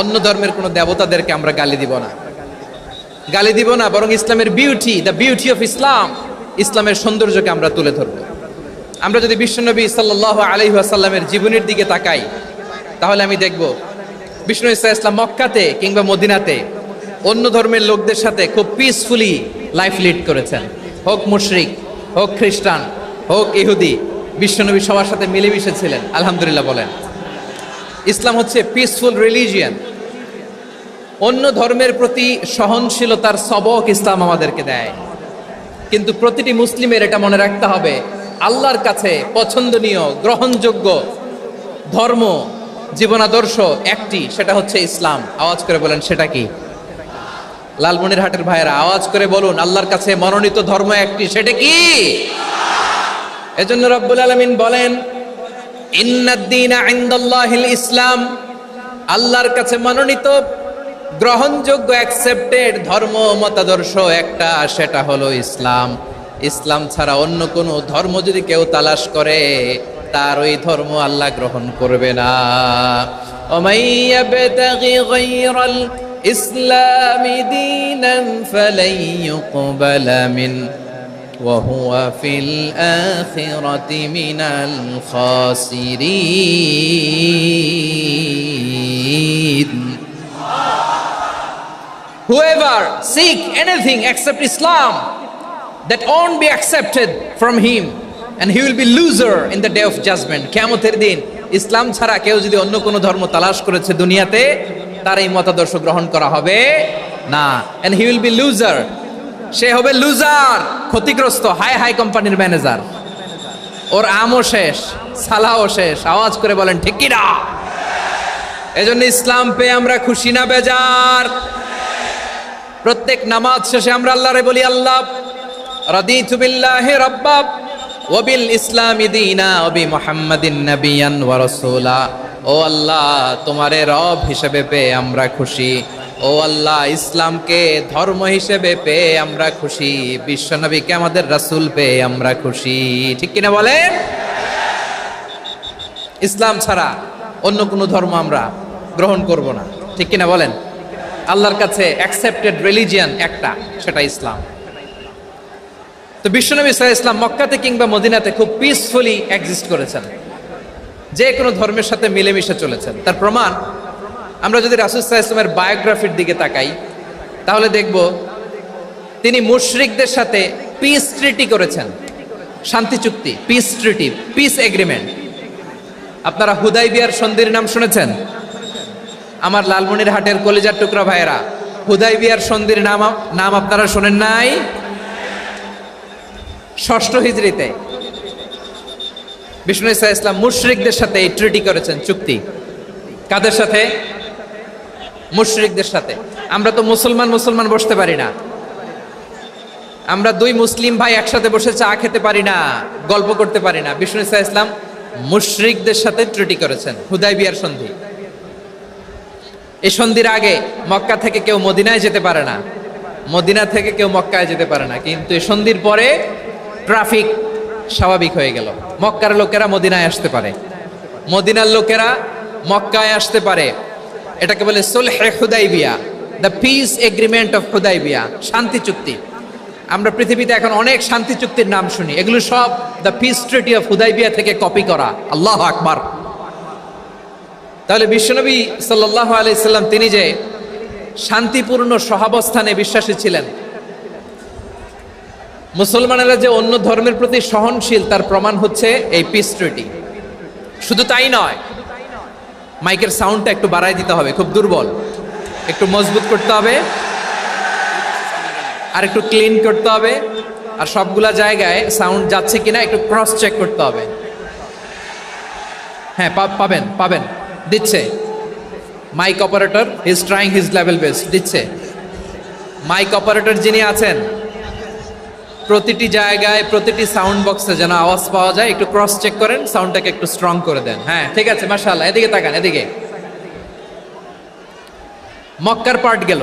অন্য ধর্মের কোনো দেবতাদেরকে আমরা গালি দিব না, গালি দিব না, বরং ইসলামের beauty, the beauty of Islam, ইসলামের সৌন্দর্যকে আমরা তুলে ধরব। আমরা যদি বিশ্বনবী সাল্লাল্লাহু আলাইহি ওয়াসাল্লামের জীবনের দিকে তাকাই, তাহলে আমি দেখব বিষ্ণু ইসলাম মক্কাতে কিংবা মদিনাতে অন্য ধর্মের লোকদের সাথে খুব পিসফুলি লাইফ লিড করেছেন। হোক মুশরিক, হোক খ্রিস্টান, হোক ইহুদি, বিশ্বনবী সবার সাথে মিলেমিশে ছিলেন। আলহামদুলিল্লাহ বলেন। ইসলাম হচ্ছে পিসফুল রিলিজিয়ান। অন্য ধর্মের প্রতি সহনশীলতার সবক ইসলাম আমাদেরকে দেয়। কিন্তু প্রতিটি মুসলিমের এটা মনে রাখতে হবে, আল্লাহর কাছে পছন্দনীয় গ্রহণযোগ্য ধর্ম, জীবনাদর্শ একটি, সেটা হচ্ছে ইসলাম। আওয়াজ করে বলেন, সেটা কি? লালমনিরহাটের ভাইয়েরা, আওয়াজ করে বলুন, আল্লাহর কাছে মনোনীত ধর্ম একটি, সেটা কি? এজন্য রব্বুল আলামিন বলেন, ইন্নাদ-দীনা ইনদাল্লাহিল ইসলাম, আল্লাহর কাছে মনোনীত গ্রহণযোগ্য অ্যাকসেপ্টেড ধর্ম মতাদর্শ একটা, সেটা হলো ইসলাম। ইসলাম ছাড়া অন্য কোনো ধর্ম যদি কেউ তালাশ করে, তার ওই ধর্ম আল্লাহ গ্রহণ করবে না। ওমাই ইয়াবতাগি গায়রাল ইসলামি দীনান ফালাই ইউকবালা মিন ওয়া হুয়া ফিল আখিরাতি মিনাল খাসিরিন। Hamid. Whoever seek anything except Islam, that won't be accepted from him, and he will be loser in the day of judgment. কিয়ামতের দিন ইসলাম ছাড়া কেউ যদি অন্য কোনো ধর্ম তালাশ করেছে দুনিয়াতে, তার এই মতাদর্শ গ্রহণ করা হবে না, and he will be loser. সে হবে লুজার, ক্ষতিগ্রস্ত, হাই হাই কোম্পানির ম্যানেজার। ওর আমও শেষ, সালাও শেষ। আওয়াজ করে বলেন ঠিক কি না? এজন্য ইসলাম পেয়ে আমরা খুশি না বেজার? প্রত্যেক নামাজ শেষে আমরা আল্লাহরে বলি, আল্লাহ রাদিতু বিল্লাহি রাব্বা ওয়া বিল ইসলামি দীনা ওয়া বি মুহাম্মাদিন নাবিয়ান ওয়া রাসূলা। ও আল্লাহ, তোমারে রব হিসেবে পেয়ে আমরা খুশি। ও আল্লাহ, ইসলামকে ধর্ম হিসেবে পেয়ে আমরা খুশি। বিশ্বনবীকে আমাদের রাসূল পেয়ে আমরা খুশি। ঠিক কিনা বলেন? ইসলাম ছাড়া অন্য কোনো ধর্ম আমরা গ্রহণ করব না। ঠিক কিনা বলেন? আল্লাহর কাছে অ্যাকসেপ্টেড রিলিজিয়ান একটা, সেটা ইসলাম। তো বিশ্বনবী সাল্লাল্লাহু আলাইহি ওয়াসাল্লাম মক্কাতে কিংবা মদিনাতে খুব পিসফুলি এক্সিস্ট করেছেন, যে কোনো ধর্মের সাথে মিলেমিশে চলেছেন। তার প্রমাণ আমরা যদি রাসূল সাল্লাল্লাহু আলাইহি ওয়াসাল্লামের বায়োগ্রাফির দিকে তাকাই, তাহলে দেখব তিনি মুশরিকদের সাথে পিস ট্রিটি করেছেন, শান্তি চুক্তি, পিস ট্রিটি, পিস এগ্রিমেন্ট। আপনারা হুদাইবিয়ার সন্ধির নাম শুনেছেন? আমার লালমনিরহাটের কলিজার টুকরা ভাইয়েরা, হুদাইবিয়ার সন্ধির নাম আপনারা শোনেন নাই? ষষ্ঠ হিজরিতে বিষ্ণু ঈসা ইসলাম মুশরিকদের সাথে এই ট্রিটি করেছেন, চুক্তি। কাদের সাথে? মুশরিকদের সাথে। আমরা তো মুসলমান বসতে পারি না, আমরা দুই মুসলিম ভাই একসাথে বসে চা খেতে পারি না, গল্প করতে পারি না। বিষ্ণু ঈসা ইসলাম মুশরিকদের সাথে ট্রিটি করেছেন, হুদাইবিয়ার সন্ধি। এই সন্ধির আগে মক্কা থেকে কেউ মদিনায় যেতে পারে না, মদিনা থেকে কেউ মক্কায় যেতে পারে না। কিন্তু এই সন্ধির পরে ট্রাফিক স্বাভাবিক হয়ে গেল। মক্কার লোকেরা মদিনায় আসতে পারে, মদিনার লোকেরা মক্কায় আসতে পারে। এটাকে বলে সুলহে Hudaybiyyah, the peace agreement of Hudaybiyyah, শান্তি চুক্তি। আমরা পৃথিবীতে এখন অনেক শান্তি চুক্তির নাম শুনি, এগুলো সব the piece treaty of Hudaibiya থেকে কপি করা। আল্লাহু আকবার। তাহলে বিশ্বনবী সাল্লাল্লাহু আলাইহি সাল্লাম তিনি যে শান্তিপূর্ণ সহাবস্থানে বিশ্বাসী ছিলেন, মুসলমানেরা যে অন্য ধর্মের প্রতি সহনশীল, তার প্রমাণ হচ্ছে এই পিস ট্রিটি। শুধু তাই নয়, মাইকের সাউন্ডটা একটু বাড়াই দিতে হবে, খুব দুর্বল, একটু মজবুত করতে হবে, আর একটু ক্লিন করতে হবে, আর সবগুলা জায়গায় সাউন্ড যাচ্ছে কিনা একটু ক্রস চেক করতে হবে। হ্যাঁ, পাবেন দিচ্ছে। Mic operator is trying his level best, দিচ্ছে। মাইক অপারেটর যিনি আছেন, প্রতিটি জায়গায় প্রতিটি সাউন্ড বক্সে যেন আওয়াজ পাওয়া যায়, একটু ক্রস চেক করেন, সাউন্ডটাকে একটু স্ট্রং করে দেন। হ্যাঁ, ঠিক আছে, মাশাআল্লাহ। এদিকে তাকান, এদিকে। মক্কার পার্ট গেল,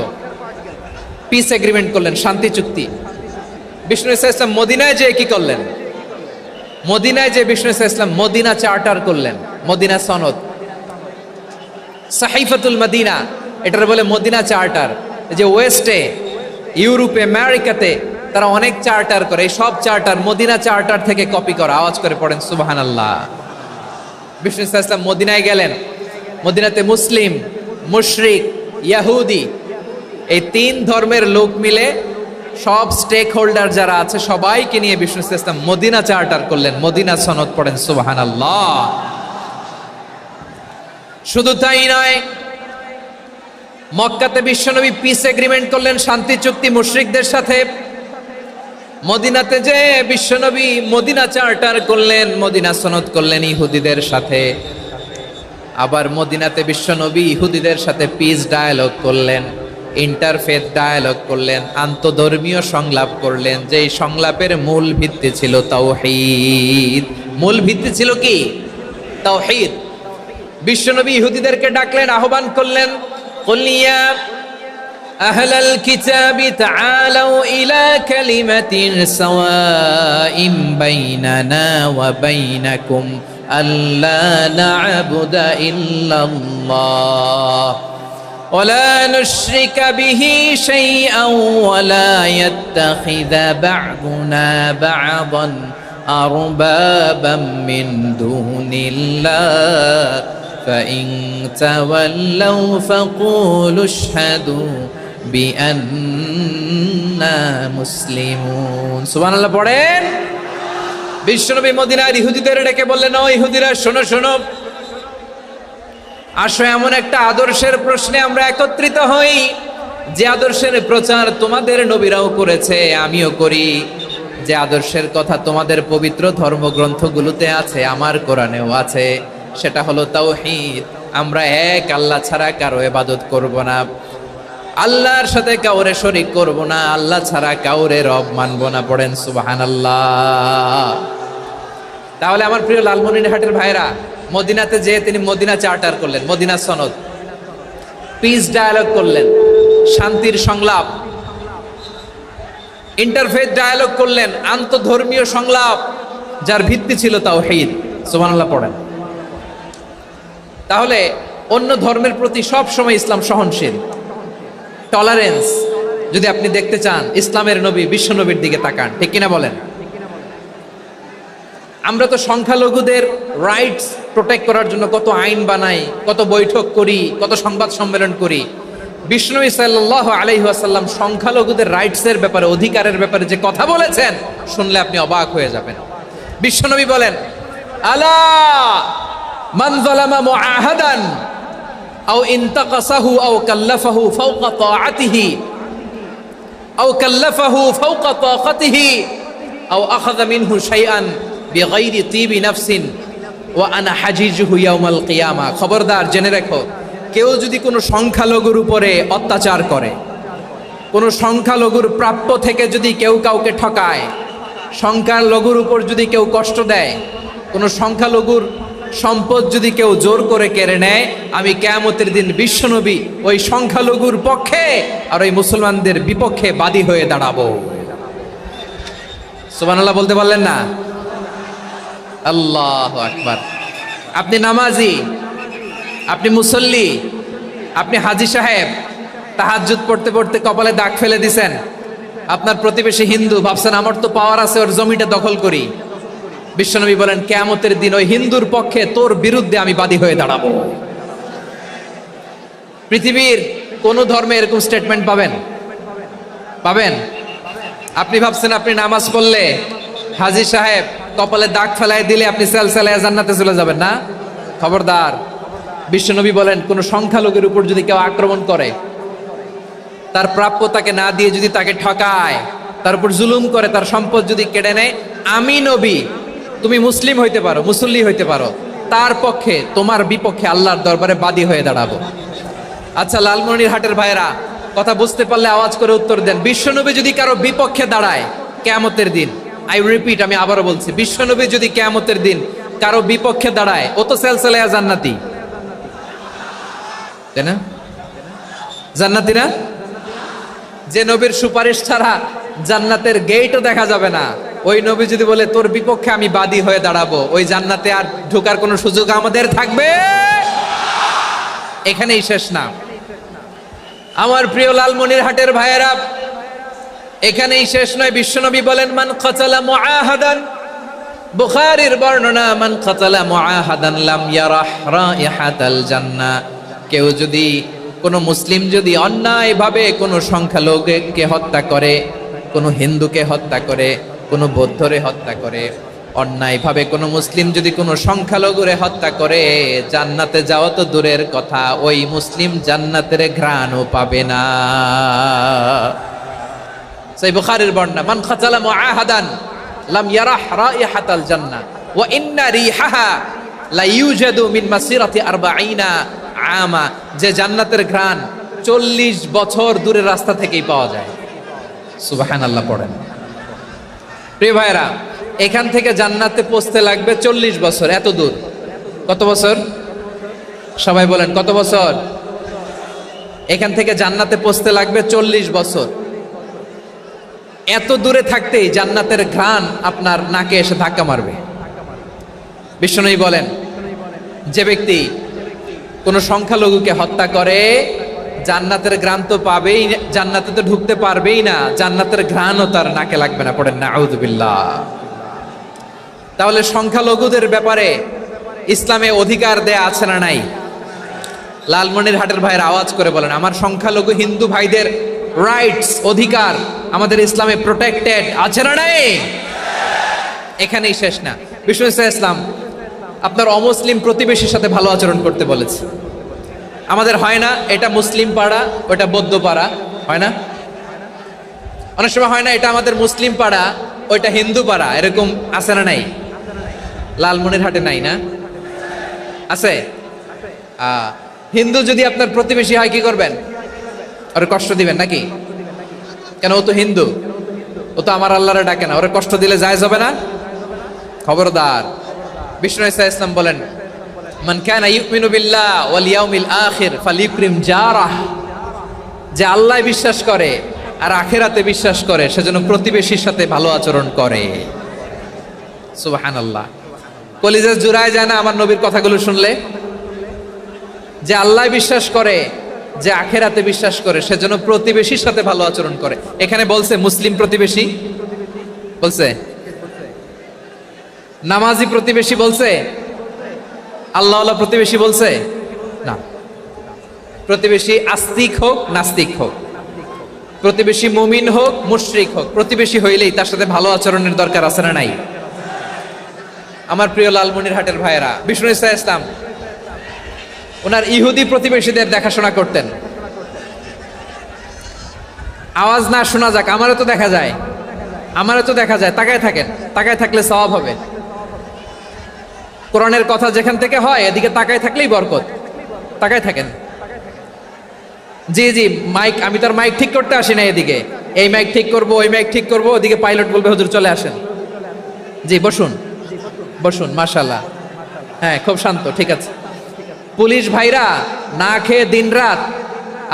পিস এগ্রিমেন্ট করলেন, শান্তি চুক্তি। বিষ্ণু ঈসা ইসলাম মদিনায় যে কি করলেন? মদিনায় যে বিষ্ণু ঈসা ইসলাম মদিনা চার্টার করলেন, মদিনা সনদ, সাহিফাতুল মদিনা, এটার বলে মদিনা চার্টার। যে ওয়েস্টে, ইউরোপে, আমেরিকাতে তারা অনেক চার্টার করে, এই সব চার্টার মদিনা চার্টার থেকে কপি করা। আওয়াজ করে পড়েন সুবহানাল্লাহ। বিষ্ণু ঈসা ইসলাম মদিনায় গেলেন, মদিনাতে মুসলিম, মুশরিক, ইয়াহুদি, এই তিন ধর্মের লোক মিলে সব স্টেক হোল্ডার যারা আছে সবাইকে নিয়ে বিষ্ণু ঈসা ইসলাম মদিনা চার্টার করলেন, মদিনা সনদ। পড়েন সুবহানাল্লাহ। শুধু তাই নয়, মক্কাতে বিশ্বনবী পিস এগ্রিমেন্ট করলেন, শান্তি চুক্তি মুশরিকদের সাথে। মদিনাতে যে বিশ্বনবী মদিনা চার্টার করলেন, মদিনা সনদ করলেন ইহুদিদের সাথে। আবার মদিনাতে বিশ্বনবী ইহুদিদের সাথে পিস ডায়ালগ করলেন, ইন্টারফেথ ডায়ালগ করলেন, আন্তধর্মীয় সংলাপ করলেন। যেই সংলাপের মূল ভিত্তি ছিল তাওহীদ। মূল ভিত্তি ছিল কি? তাওহীদ। বিশ্বনবী ইহুদিদেরকে ডাকলেন, আহ্বান করলেন, কুল ইয়া আহলাল কিতাবি তাআলাউ ইলা কালিমাতিন সাওয়াইন বাইনানা ওয়া বাইনাকুম আল্লা না'বুদা ইল্লাল্লাহ ওয়া লা নুশরিকা বিহি শাইআন ওয়া লা ইয়াত্তাখিযা বা'দুনা বা'দান আরবাবাম মিন দুনিল্লাহ فإن تولوا فقولوا اشهدوا بأننا মুসলিমুন। সুবহানাল্লাহ পড়েন। বিশ্বনবী মদিনার ইহুদিদের ডেকে বললেন, ও ইহুদিরা শোনো শোনো, আসো এমন একটা আদর্শের প্রশ্নে আমরা একত্রিত হই যে আদর্শের প্রচার তোমাদের নবীরাও করেছে, আমিও করি। যে আদর্শের কথা তোমাদের পবিত্র ধর্মগ্রন্থগুলোতে আছে, আমার কোরআনেও আছে, সেটা হলো তাওহীদ। আমরা এক আল্লাহ ছাড়া কারো ইবাদত করব না, আল্লাহর সাথে কাউরে শরীক করব না, আল্লাহ ছাড়া কাউরে রব মানব না। পড়েন সুবহানাল্লাহ। তাহলে আমার প্রিয় লালমনিরহাটের ভাইরা, মদিনাতে যেয়ে তিনি মদিনা চার্টার করলেন, মদিনা সনদ, পিস ডায়ালগ করলেন, শান্তির সংলাপ, ইন্টারফেথ ডায়ালগ করলেন, আন্তধর্মীয় সংলাপ যার ভিত্তি ছিল তাওহীদ। সুবহানাল্লাহ পড়েন। তাহলে অন্য ধর্মের প্রতি সব সময় ইসলাম সহনশীল, টলারেন্স। যদি আপনি দেখতে চান ইসলামের নবী বিশ্ব নবীর দিকে তাকান, ঠিক কিনা বলেন? আমরা তো সংখ্যালঘুদের রাইটস প্রোটেক্ট করার জন্য কত আইন বানাই, কত বৈঠক করি, কত সংবাদ সম্মেলন করি। বিষ্ণু সাল্লাল্লাহু আলাইহি ওয়াসাল্লাম সংখ্যালঘুদের রাইটসের ব্যাপারে, অধিকারের ব্যাপারে যে কথা বলেছেন, শুনলে আপনি অবাক হয়ে যাবেন। বিশ্বনবী বলেন, আলা মান যালামা মুআহাদান আও ইনতাকাসাহু আও কাল্লাফাহু ফাওকা তাআতিহি আও কাল্লাফাহু ফাওকা তাকাতিহি আও আখাযা মিনহু শাইআন বিগাইরি তিবি নাফসিন ওয়া আনা হাজিজুহু ইয়াউমাল কিয়ামা। খবরদার, জেনে রেখো, কেউ যদি কোনো সংখ্যালঘুর উপরে অত্যাচার করে, কোনো সংখ্যালঘুর প্রাপ্য থেকে যদি কেউ কাউকে ঠকায়, সংখ্যালঘুর উপর যদি কেউ কষ্ট দেয়, কোনো সংখ্যালঘুর সম্পদ যদি কেউ জোর করে কেড়ে নেয়, আমি কিয়ামতের দিন বিশ্বনবী ওই সংখ্যালঘুর পক্ষে আর ওই মুসলমানদের বিপক্ষে বাদী হয়ে দাঁড়াবো। সুবহানাল্লাহ বলতে পারলেন না? আল্লাহু আকবার। আপনি নামাজি, আপনি মুসল্লি, আপনি হাজী সাহেব, তাহাজ্জুদ পড়তে পড়তে কপালে দাগ ফেলে দিছেন, আপনার প্রতিবেশী হিন্দু, ভাবছেন আমার তো পাওয়ার আছে, ওর জমিটা দখল করি। বিশ্বনবী বলেন, কিয়ামতের দিন ওই হিন্দুর পক্ষে তোর বিরুদ্ধে আমি বাদী হয়ে দাঁড়াবো। পৃথিবীর কোন ধর্মে এরকম স্টেটমেন্ট পাবেন? পাবেন? আপনি ভাবছেন আপনি নামাজ পড়লে হাজী সাহেব কপালে দাগ ফেলায় দিলে আপনি সেলসেলায় জান্নাতে চলে যাবেন না? খবরদার। বিশ্বনবী বলেন, কোন সংখ্যালঘুর উপর যদি কেউ আক্রমণ করে, তার প্রাপ্য তাকে না দিয়ে যদি তাকে ঠকায়, তার উপর জুলুম করে, তার সম্পদ যদি কেড়ে নেয়, আমি নবী, তুমি মুসলিম হইতে পারো, মুসল্লি হইতে পারো, তার পক্ষে তোমার বিপক্ষে আল্লাহর দরবারে বাদী হয়ে দাঁড়াবো। আচ্ছা লালমনিরহাটের ভাইরা, কথা বুঝতে পারলে আওয়াজ করে উত্তর দেন। বিশ্বনবী যদি কারো বিপক্ষে দাঁড়ায় কিয়ামতের দিন, আই রিপিট, আমি আবারও বলছি, বিশ্বনবী যদি কিয়ামতের দিন কারো বিপক্ষে দাঁড়ায়, ও তো সেলসেলায়া জান্নাতি, তাই না? জান্নাতি না? যে নবীর সুপারিশ ছাড়া জান্নাতের গেটও দেখা যাবে না, ওই নবী যদি বলে তোর বিপক্ষে আমি বাদী হয়ে দাঁড়াবো, ওই জান্নাতে আর ঢোকার কোনো সুযোগ আমাদের থাকবে? এখানেই শেষ না আমার প্রিয় লালমনিরহাটের ভাইয়েরা, এখানেই শেষ নয়। বিশ্বনবী বলেন, মান কাতালা মুআহাদান, বুখারীর বর্ণনা, মান কাতালা মুআহাদান লাম ইয়ারাহ রাইহাতাল জান্নাহ। কেউ যদি, কোনো মুসলিম যদি অন্যায়ভাবে কোনো সংখ্যালঘুকে হত্যা করে, কোনো হিন্দুকে হত্যা করে, কোনো বৌদ্ধরে হত্যা করে, অন্যায়ভাবে কোনো মুসলিম যদি কোনো সংখ্যালঘুরে হত্যা করে, জান্নাতে যাওয়া তো দূরের কথা, ওই মুসলিম জান্নাতের ঘ্রাণও পাবে না। সেই বুখারীর বর্ণনা, মান কাতালা মুআহাদান লাম ইয়ারাহ রাইহাতাল জান্নাহ ওয়া ইন্না রিহাহা লা ইউজাদু মিন মাসিরাতি 40 আমা। যে জান্নাতের ঘ্রাণ 40 বছর দূরের রাস্তা থেকেই পাওয়া যায়। সুবহানাল্লাহ পড়েন। প্রিয় ভাইরা, এখান থেকে জান্নাতে পৌঁছতে লাগবে 40 বছর। এত দূর, কত বছর? সবাই বলেন কত বছর? এখান থেকে জান্নাতে পৌঁছতে লাগবে 40 বছর। এত দূরে থাকতেই জান্নাতের ঘ্রাণ আপনার নাকে এসে ধাক্কা মারবে। বিশ্বনবী বলেন, যে ব্যক্তি কোনো সংখ্যালঘুকে হত্যা করে, জান্নাতের ঘ্রাণ তো পাবেই, জান্নাতে তো ঢুকতে পারবেই না, জান্নাতের ঘ্রাণও তার নাকে লাগবে না। পড়েন নাউযুবিল্লাহ। তাহলে সংখ্যালঘুদের ব্যাপারে ইসলামে অধিকার দেয়া আছে না নাই? লালমনিরহাটের ভাইয়ের আওয়াজ করে বলেন, আমার সংখ্যালঘু হিন্দু ভাইদের রাইটস, অধিকার আমাদের ইসলামে প্রোটেক্টেড আছে না নাই? এখানেই শেষ না। বিষ্ণু ইসলাম আপনার অমুসলিম প্রতিবেশীর সাথে ভালো আচরণ করতে বলেছে। আমাদের হয় না এটা মুসলিম পাড়া, ওটা বৌদ্ধ পাড়া, হয় না? অনেক সময় হয় না এটা আমাদের মুসলিম পাড়া, ওইটা হিন্দু পাড়া, এরকম আছে না নাই? লালমনিরহাটে নাই না? আছে? হিন্দু যদি আপনার প্রতিবেশী হয় কি করবেন? ওর কষ্ট দিবেন নাকি? কেন, ও তো হিন্দু, ও তো আমার আল্লাহরে ডাকে না, ওরে কষ্ট দিলে জায়েজ হবে না? খবরদার। বিষ্ণু ইসলাম বলেন, মান কানা ইউমিনু বিল্লাহ ওয়াল ইয়াউমিল আখির ফালিউকরিম জারাহ, যে আল্লাহ বিশ্বাস করে আর আখিরাতে বিশ্বাস করে সেজন্য প্রতিবেশীর সাথে ভালো আচরণ করে। সুবহানাল্লাহ। কলিজা জুড়ায় যায় না আমার নবীর কথাগুলো শুনলে? যে আল্লাহ বিশ্বাস করে, যে আখিরাতে বিশ্বাস করে সেজন্য প্রতিবেশীর সাথে ভালো আচরণ করে। এখানে বলছে মুসলিম প্রতিবেশী বলছে, নামাজি প্রতিবেশী বলছে, আল্লাহওয়ালা প্রতিবেশী বলছে না। প্রতিবেশী আস্তিক হোক নাস্তিক হোক, প্রতিবেশী মুমিন হোক মুশরিক হোক, প্রতিবেশী হইলেই তার সাথে ভালো আচরণের দরকার আছে না নাই? আমার প্রিয় লালমনিরহাটের ভাইয়েরা, বিষ্ণু ইসলাম ওনার ইহুদি প্রতিবেশীদের দেখাশোনা করতেন। আওয়াজ না শোনা যাক, আমারও তো দেখা যায়, আমারও তো দেখা যায়। তাকায় থাকেন, তাকায় থাকলে সওয়াব হবে। কোরআনের কথা যেখান থেকে হয় এদিকে তাকায় থাকলেই বরকত। তাকায় থাকেন। জি জি, মাইক, আমি তার মাইক ঠিক করতে আসি না এদিকে, এই মাইক ঠিক করব, ওই মাইক ঠিক করব, ওদিকে পাইলট বলবে হুজুর চলে আসেন। জি বসুন, বসুন, মাশাআল্লাহ। হ্যাঁ, খুব শান্ত, ঠিক আছে। পুলিশ ভাইরা না খেয়ে দিনরাত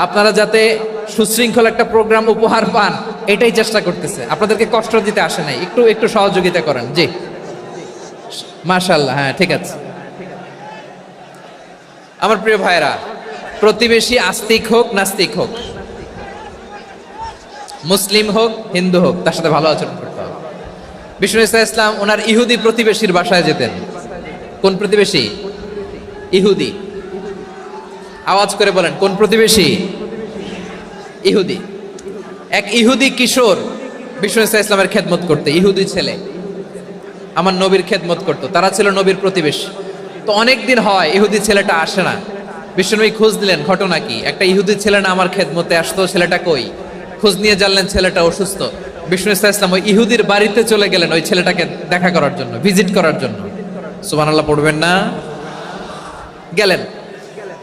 আপনারা যাতে সুশৃঙ্খল একটা প্রোগ্রাম উপহার পান এটাই চেষ্টা করতেছে, আপনাদেরকে কষ্ট দিতে আসে নাই। একটু একটু সহযোগিতা করেন। জি মাশাআল্লাহ। হ্যাঁ ঠিক আছে। আমার প্রিয় ভাইরা, প্রতিবেশী আস্তিক হোক নাস্তিক হোক, মুসলিম হোক হিন্দু হোক, তার সাথে ভালো আচরণ করতে হবে। বিষ্ণু ইসলাম ওনার ইহুদি প্রতিবেশীর বাসায় যেতেন। কোন প্রতিবেশী? ইহুদি। আওয়াজ করে বলেন, কোন প্রতিবেশী? ইহুদি। এক ইহুদি কিশোর বিষ্ণু ইসলামের খেদমত করতে, ইহুদি ছেলে আমার নবীর খেদমত করতো, তারা ছিল নবীর প্রতিবেশী। তো অনেক দিন হয় ইহুদি ছেলেটা আসে না। বিষ্ণুনবী খোঁজ দিলেন, ঘটনা কি? একটা ইহুদি ছেলে না আমার খেদমতে আসতো, ছেলেটা কই? খোঁজ নিয়ে জানলেন ছেলেটা অসুস্থ। বিষ্ণু ইসলাম ওই ইহুদির বাড়িতে চলে গেলেন ওই ছেলেটাকে দেখা করার জন্য, ভিজিট করার জন্য। সুবহানাল্লাহ পড়বেন না? গেলেন,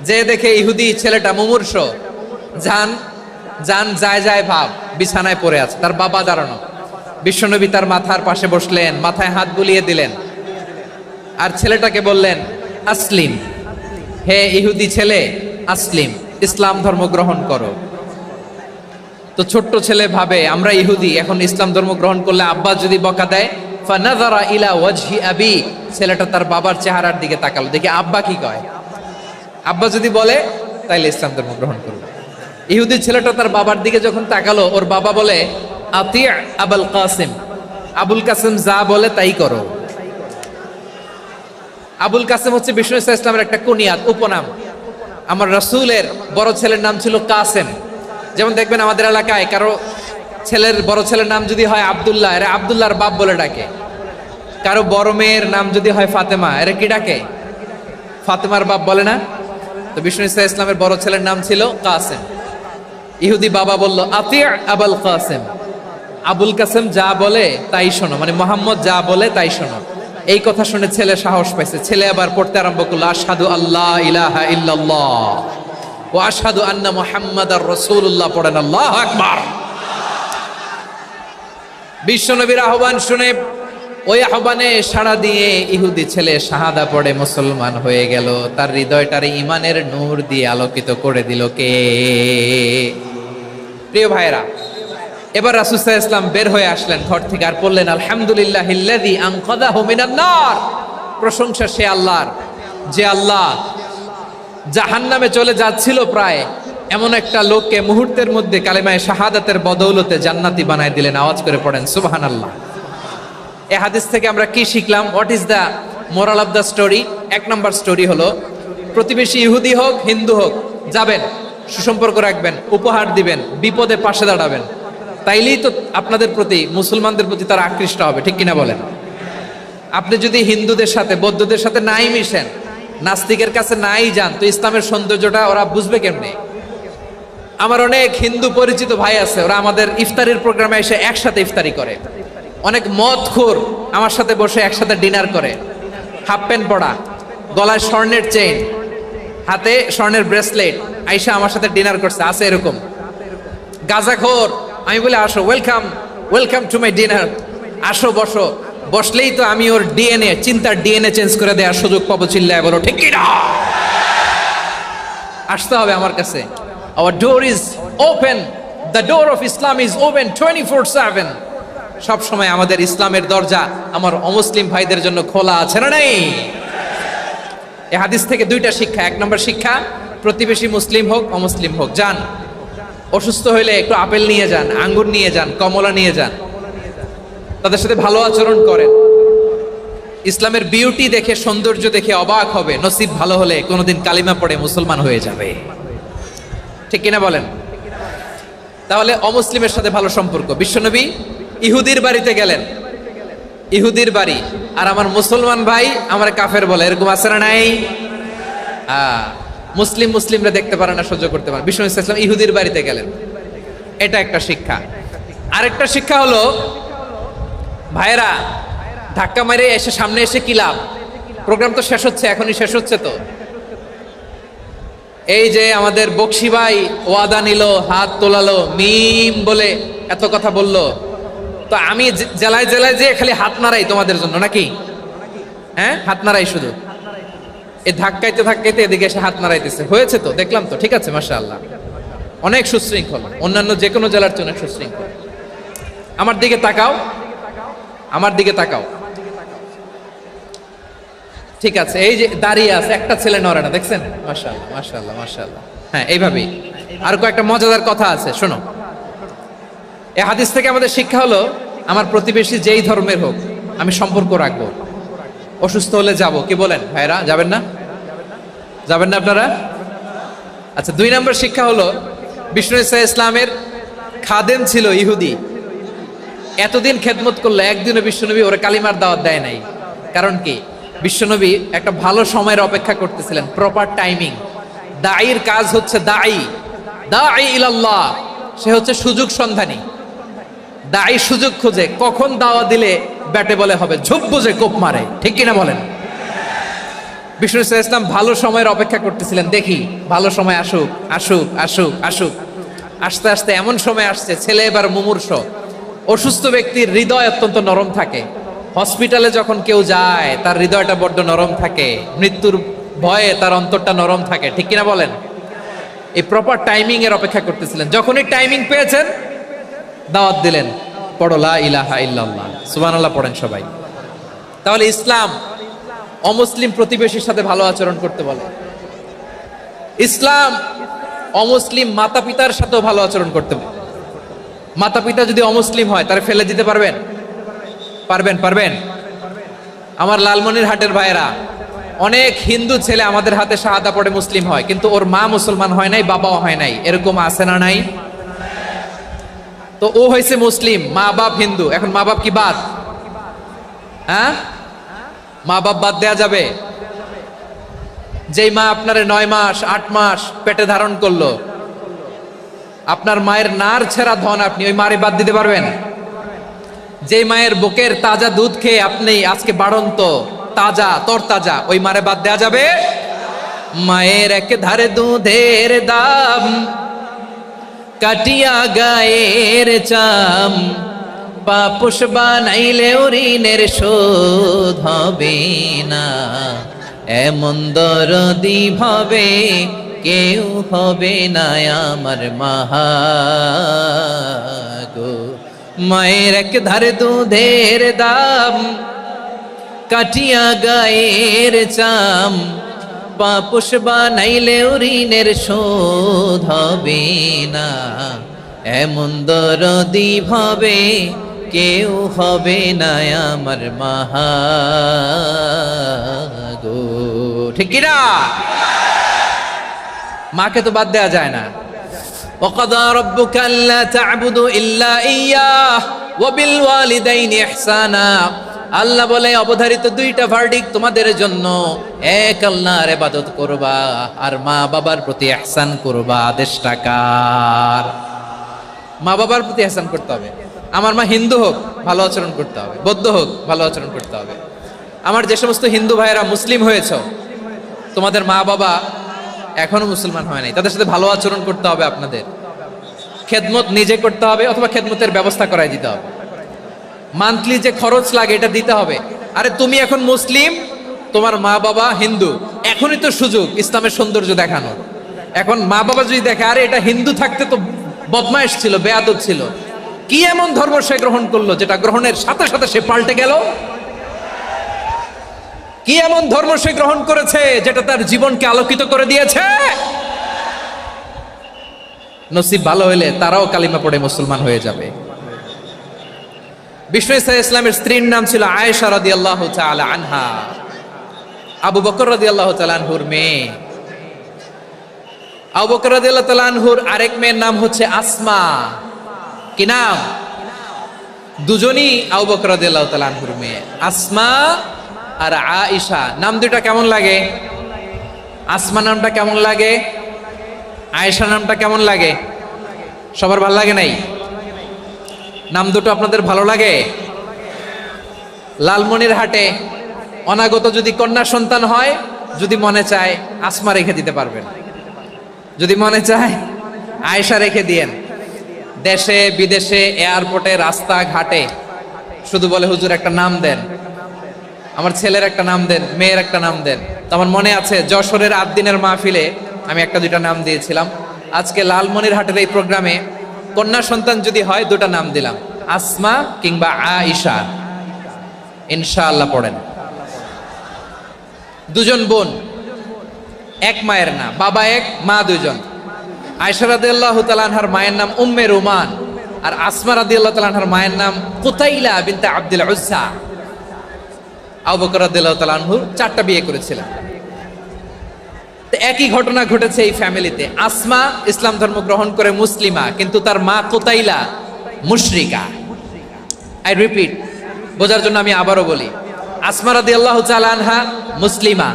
যে দেখে ইহুদি ছেলেটা মুমূর্ষ, জান জান যায় যায় ভাব, বিছানায় পড়ে আছে, তার বাবা দাঁড়ানো। বিশ্বনবী তার মাথার পাশে বসলেন, মাথায় হাত বুলিয়ে দিলেন, আর ছেলেটাকে বললেন আসলিম, হে ইহুদি ছেলে আসলিম, ইসলাম ধর্ম গ্রহণ করো। তো ছোট্ট ছেলে ভাবে আমরা ইহুদি, এখন ইসলাম ধর্ম গ্রহণ করলে আব্বা যদি বকা দেয়, ফানাযারা ইলা ওয়াজহি আবি, ছেলেটা তার বাবার চেহারার দিকে তাকালো, দেখি আব্বা কি কয়। আব্বা যদি বলে তাইলে ইসলাম ধর্ম গ্রহণ করবে। ইহুদি ছেলেটা তার বাবার দিকে যখন তাকালো, ওর বাবা বলে আতি আবুল কাসিম, আবুল কাসিম যা বলে তাই করো। আবুল কাসিম হচ্ছে বিষ্ণু ইসলামের একটা কুনিয়াত, উপনাম। আমার রাসূলের বড় ছেলের নাম ছিল কাসেম। যেমন দেখবেন আমাদের এলাকায় কারো ছেলের বড় ছেলের নাম যদি হয় আব্দুল্লাহ, এরা আব্দুল্লাহর বাপ বলে ডাকে। কারো বড় মেয়ের নাম যদি হয় ফাতেমা, এরা কি ডাকে? ফাতেমার বাপ বলে না? তো বিষ্ণু ইসলামের বড় ছেলের নাম ছিল কাসেম। ইহুদি বাবা বলল আতি আবুল কাসেম, আবুল কাসেম যা বলে তাই শোনো, মানে মোহাম্মদ যা বলে তাই শোনো। এই কথা শুনে ছেলে সাহস পাইছে, ছেলে আবার পড়তে আরম্ভ করলো আশহাদু আল্লাহ ইলাহা ইল্লাল্লাহ ওয়া আশহাদু আন্না মুহাম্মাদার রাসূলুল্লাহ, পড়েন আল্লাহু আকবার। বিশ্বনবীর আহ্বান শুনে ওই আহ্বানে সাড়া দিয়ে ইহুদি ছেলে শাহাদা পড়ে মুসলমান হয়ে গেল। তার হৃদয়টারে ইমানের নূর দিয়ে আলোকিত করে দিল কে? প্রিয় ভাইরা, এবার রাসূল সাল্লাল্লাহু আলাইহি ওয়াসাল্লাম বের হয়ে আসলেন ঘর থেকে, আর বললেন আলহামদুলিল্লাহিল্লাযী আনকাযাহু মিনান নার, প্রশংসা সে আল্লাহর যে আল্লাহ জাহান্নামে চলে যাচ্ছিল প্রায় এমন একটা লোককে মুহূর্তের মধ্যে কালেমায়ে শাহাদাতের বদৌলতে জান্নাতি বানায় দিলেন। আওয়াজ করে পড়েন সুবহানাল্লাহ। এই হাদিস থেকে আমরা কি শিখলাম? What is the moral of the story? এক নাম্বার স্টোরি হলো, প্রতিবেশী ইহুদি হোক হিন্দু হোক, যাবেন, সুসম্পর্ক রাখবেন, উপহার দিবেন, বিপদে পাশে দাঁড়াবেন, তাইলেই তো আপনাদের প্রতি, মুসলমানদের প্রতি তারা আকৃষ্ট হবে, ঠিক কিনা বলেন? আপনি যদি হিন্দুদের সাথে বৌদ্ধদের সাথে নাই মিশেন, নাস্তিকের কাছে নাই যান, তো ইসলামের সৌন্দর্যটা ওরা বুঝবে কেমনে? আমার অনেক হিন্দু পরিচিত ভাই আছে, ওরা আমাদের ইফতারির প্রোগ্রামে এসে একসাথে ইফতারি করে। অনেক মদখোর আমার সাথে বসে একসাথে ডিনার করে, হাফ প্যান্ট পরা, গলায় স্বর্ণের চেইন, হাতে স্বর্ণের ব্রেসলেট, আইসা আমার সাথে ডিনার করছে, আছে এরকম। গাঁজাখোর, আমি বলি আসো, welcome welcome to my dinner, আসো বসো, বসলেই তো আমি ওর ডিএনএ, চিন্তার ডিএনএ চেঞ্জ করে দেওয়ার সুযোগ পাবো, চিল্লায় বলো ঠিক কিনা? আসতে হবে আমার কাছে। Our door is open, the door of Islam is open 24/7। সব সময় আমাদের ইসলামের দরজা আমার অমুসলিম ভাইদের জন্য খোলা আছে না নাই? এই হাদিস থেকে দুইটা শিক্ষা। এক নম্বর শিক্ষা, প্রতিবেশী মুসলিম হোক অমুসলিম হোক, যান, অসুস্থ হইলে একটু আপেল নিয়ে যান, আঙ্গুর নিয়ে যান, কমলা নিয়ে যান, তাদের সাথে ভালো আচরণ করেন। ইসলামের বিউটি দেখে, সৌন্দর্য দেখে অবাক হবে, নসিব ভালো হলে কোনোদিন কালিমা পড়ে মুসলমান হয়ে যাবে, ঠিক কিনা বলেন? তাহলে অমুসলিমের সাথে ভালো সম্পর্ক। বিশ্বনবী ইহুদির বাড়িতে গেলেন, ইহুদির বাড়ি, আর আমার মুসলমান ভাই আমার কাফের বলে, এরকম আছে না নাই? মুসলিমরা দেখতে পারে না, সহ্য করতে পারে। বিশ্বনবী সাল্লাল্লাহু আলাইহি ওয়াসাল্লাম ইহুদির বাড়িতে গেলেন, এটা একটা শিক্ষা। আরেকটা শিক্ষা হলো, ভাইরা ধাক্কা মেরে এসে সামনে এসে কি লাভ? প্রোগ্রাম তো শেষ হচ্ছে, এখনই শেষ হচ্ছে। তো এই যে আমাদের বকশি ভাই ওয়াদা নিল, হাত তোলালো, মিম বলে এত কথা বললো, তো আমি জেলায় জেলায় যে খালি হাত নাড়াই তোমাদের জন্য নাকি? হ্যাঁ, হাত নাড়াই শুধু, এই ধাক্কাইতে ধাক্কাইতে এদিকে এসে হাত নাড়াইতেছে, হয়েছে তো, দেখলাম তো, ঠিক আছে, মাশাআল্লাহ, অনেক সুশৃঙ্খল, অন্যান্য যে কোনো জেলার চেয়ে অনেক সুশৃঙ্খল। আমার দিকে তাকাও, আমার দিকে তাকাও, ঠিক আছে, এই যে দাঁড়িয়ে আছে, একটা ছেলে নড়ে না, দেখছেন? মাশাআল্লাহ মাশাআল্লাহ মাশাআল্লাহ। হ্যাঁ, এইভাবেই। আর কয়েকটা মজাদার কথা আছে, শোনো। এই হাদিস থেকে আমাদের শিক্ষা হলো, আমার প্রতিবেশী যেই ধর্মের হোক আমি সম্পর্ক রাখবো। অসুস্থ হলে যাব, কি বলেন ভাইরা? যাবেন না? যাবেন না আপনারা? আচ্ছা, 2 নম্বর শিক্ষা হলো, বিষ্ণু ঈসা ইসলামের খাদেম ছিল ইহুদি, এতদিন খেদমত করলো, একদিনও বিশ্বনবী ওরা কালিমার দাওয়াত দেয় নাই। কারণ কি? বিশ্বনবী একটা ভালো সময়ের অপেক্ষা করতেছিলেন, প্রপার টাইমিং। দাঈর কাজ হচ্ছে দাঈ ইলাল্লাহ, সে হচ্ছে সুযোগ সন্ধানী। দাঈ সুযোগ খোঁজে, কখন দাওয়া দিলে ব্যাটে বলে হবে, ঝোপ বুঝে কোপ মারে, ঠিক কিনা বলেন? বিষ্ণু ঈসা ইসলাম ভালো সময়ের অপেক্ষা করতেছিলেন, দেখি ভালো সময় আসুক আসুক আসুক আসুক। আস্তে আস্তে এমন সময় আসছে, ছেলে এবার মুমূর্ষ, অসুস্থ ব্যক্তির হৃদয় অত্যন্ত নরম থাকে। হসপিটালে যখন কেউ যায় তার হৃদয়টা বড্ড নরম থাকে, মৃত্যুর ভয়ে তার অন্তরটা নরম থাকে, ঠিক কিনা বলেন? এই প্রপার টাইমিং এর অপেক্ষা করতেছিলেন, যখনই টাইমিং পেয়েছেন দাওয়াত দিলেন, পড়ো লা ইলাহা ইল্লাল্লাহ, সুবহানাল্লাহ পড়েন সবাই। তাহলে ইসলাম অমুসলিম প্রতিবেশীর সাথে ভালো আচরণ করতে বলে। ইসলাম অমুসলিম মাতা পিতার সাথেও ভালো আচরণ করতে বলে। মাতা পিতা যদি অমুসলিম হয় তারে ফেলে দিতে পারবেন? পারবেন? পারবেন? আমার লালমনিরহাটের ভাইয়েরা, অনেক হিন্দু ছেলে আমাদের হাতে শাহাদা পড়ে মুসলিম হয়, কিন্তু ওর মা মুসলমান হয় নাই, বাবাও হয় নাই, এরকম আছে না নাই? তো ও হয়েছে মুসলিম, মা বাপ হিন্দু, এখন মা বাপ কি বাদ? হ্যাঁ, মা বাপ বাদ দেয়া যাবে? যেই মা আপনারে 9 মাস 8 মাস পেটে ধারণ করলো, আপনার মায়ের নার ছেঁড়া ধন, আপনি ওই মারে বাদ দিতে পারবেন? যে মায়ের বুকের তাজা দুধ খেয়ে আপনি আজকে বাড়ন্ত তাজা তরতাজা, ওই মারে বাদ দেয়া যাবে? মায়ের এক ধারে দুধের দাম, কাটিয়া গায়ের চাম, পাপুষ বানাইলে ঋণের শোধ হবে না, এমন দরদি ভাবে কেউ হবে না আমার মাহা গো। মায়ের এক ধারে দুধের দাম, কাটিয়া গায়ের চাম, পাপুষ বানাইলে ঋণের শোধ হবে না, এমন দরদি ভাবে কেউ হবে না আমার মাহা গো। ঠিক কি না? মাকে তো বাদ দেওয়া যায় না। وَقَضَى رَبُّكَ أَلَّا تَعْبُدُوا إِلَّا إِيَّاهُ وَبِالْوَالِدَيْنِ إِحْسَانًا। আল্লাহ বলে অবধারিত দুইটা ভার্ডিক তোমাদের জন্য, এক আল্লাহর ইবাদত করবা আর মা বাবার প্রতি ইহসান করবা। আদেশটা কার? মা বাবার প্রতি ইহসান করতে হবে। আমার মা হিন্দু হোক ভালো আচরণ করতে হবে, বৌদ্ধ হোক ভালো আচরণ করতে হবে। আমার যে সমস্ত হিন্দু ভাইয়েরা মুসলিম হয়েছে, তোমাদের মা বাবা এখনো মুসলমান হয় নাই, তাদের সাথে ভালো আচরণ করতে হবে। আপনাদের খেদমত নিজে করতে হবে অথবা খেদমতের ব্যবস্থা করাই দিতে হবে। মান্থলি যে খরচ লাগে এটা দিতে হবে। আরে তুমি এখন মুসলিম, তোমার মা বাবা হিন্দু, এখনই তো সুযোগ ইসলামের সৌন্দর্য দেখানোর। এখন মা বাবা যদি দেখে আরে এটা হিন্দু থাকতে তো বদমাইশ ছিল, বেয়াদব ছিল, কি এমন ধর্ম সে গ্রহণ করলো যেটা গ্রহণের সাথে সাথে সে পাল্টে গেল? কি এমন ধর্ম সে গ্রহণ করেছে যেটা তার জীবনকে আলোকিত করে দিয়েছে? নসিব ভালো হইলে তারাও কালিমা পড়ে মুসলমান হয়ে যাবে। বিষ্ণু ইসলামের স্ত্রীর নাম ছিল আয়েশা রাদিয়াল্লাহু তাআলা আনহা, আবু বকর রাদিয়াল্লাহু তাআলা আনহুর মেয়ে। আবু বকর রাদিয়াল্লাহু তাআলা আনহুর আরেক মেয়ের নাম হচ্ছে আসমা। কি নাম? দুজনই আবু বকর রাদিয়াল্লাহু তাআলা আনহুর মেয়ে, আসমা আর আয়েশা। নাম দুটা কেমন লাগে? আসমা নামটা কেমন লাগে? আয়েশা নামটা কেমন লাগে? সবার ভালো লাগে নাই? নাম দুটো আপনাদের ভালো লাগে? লালমনিরহাটে অনাগত যদি কন্যা সন্তান হয়, যদি মনে চায় আসমা রেখে দিতে পারবেন, যদি মনে চায় আয়েশা রেখে দিয়েন। দেশে বিদেশে এয়ারপোর্টে রাস্তাঘাটে শুধু বলে হুজুর একটা নাম দেন, আমার ছেলের একটা নাম দেন, মেয়ের একটা নাম দেন। তো আমার মনে আছে যশোরের 8 দিনের মাহফিলে আমি একটা দুইটা নাম দিয়েছিলাম। আজকে লালমনিরহাটের এই প্রোগ্রামে কন্যা সন্তান যদি হয় দুটা নাম দিলাম, আসমা কিংবা আয়েশা। ইনশাআল্লাহ পড়েন। দুজন বোন, এক মায়ের না, বাবা এক মা দুজন। আয়েশা রাদিয়াল্লাহু তাআলা আনহার মায়ের নাম উম্মে রুমান, আর আসমা রাদিয়াল্লাহু তাআলা আনহার মায়ের নাম কুতাইলা বিনতে আব্দুল উজ্জা। আবু বকর রাদিয়াল্লাহু তাআলা আনহু 4টা বিয়ে করেছিলেন। তো একই ঘটনা ঘটেছে এই ফ্যামিলিতে। আসমা ইসলাম ধর্ম গ্রহণ করে মুসলিমা, কিন্তু তার মা কুতাইলা মুশরিকা। আই রিপিট, বোঝার জন্য আমি আবারও বলি, আসমা রাদিয়াল্লাহু তাআলা আনহা মুসলিমা,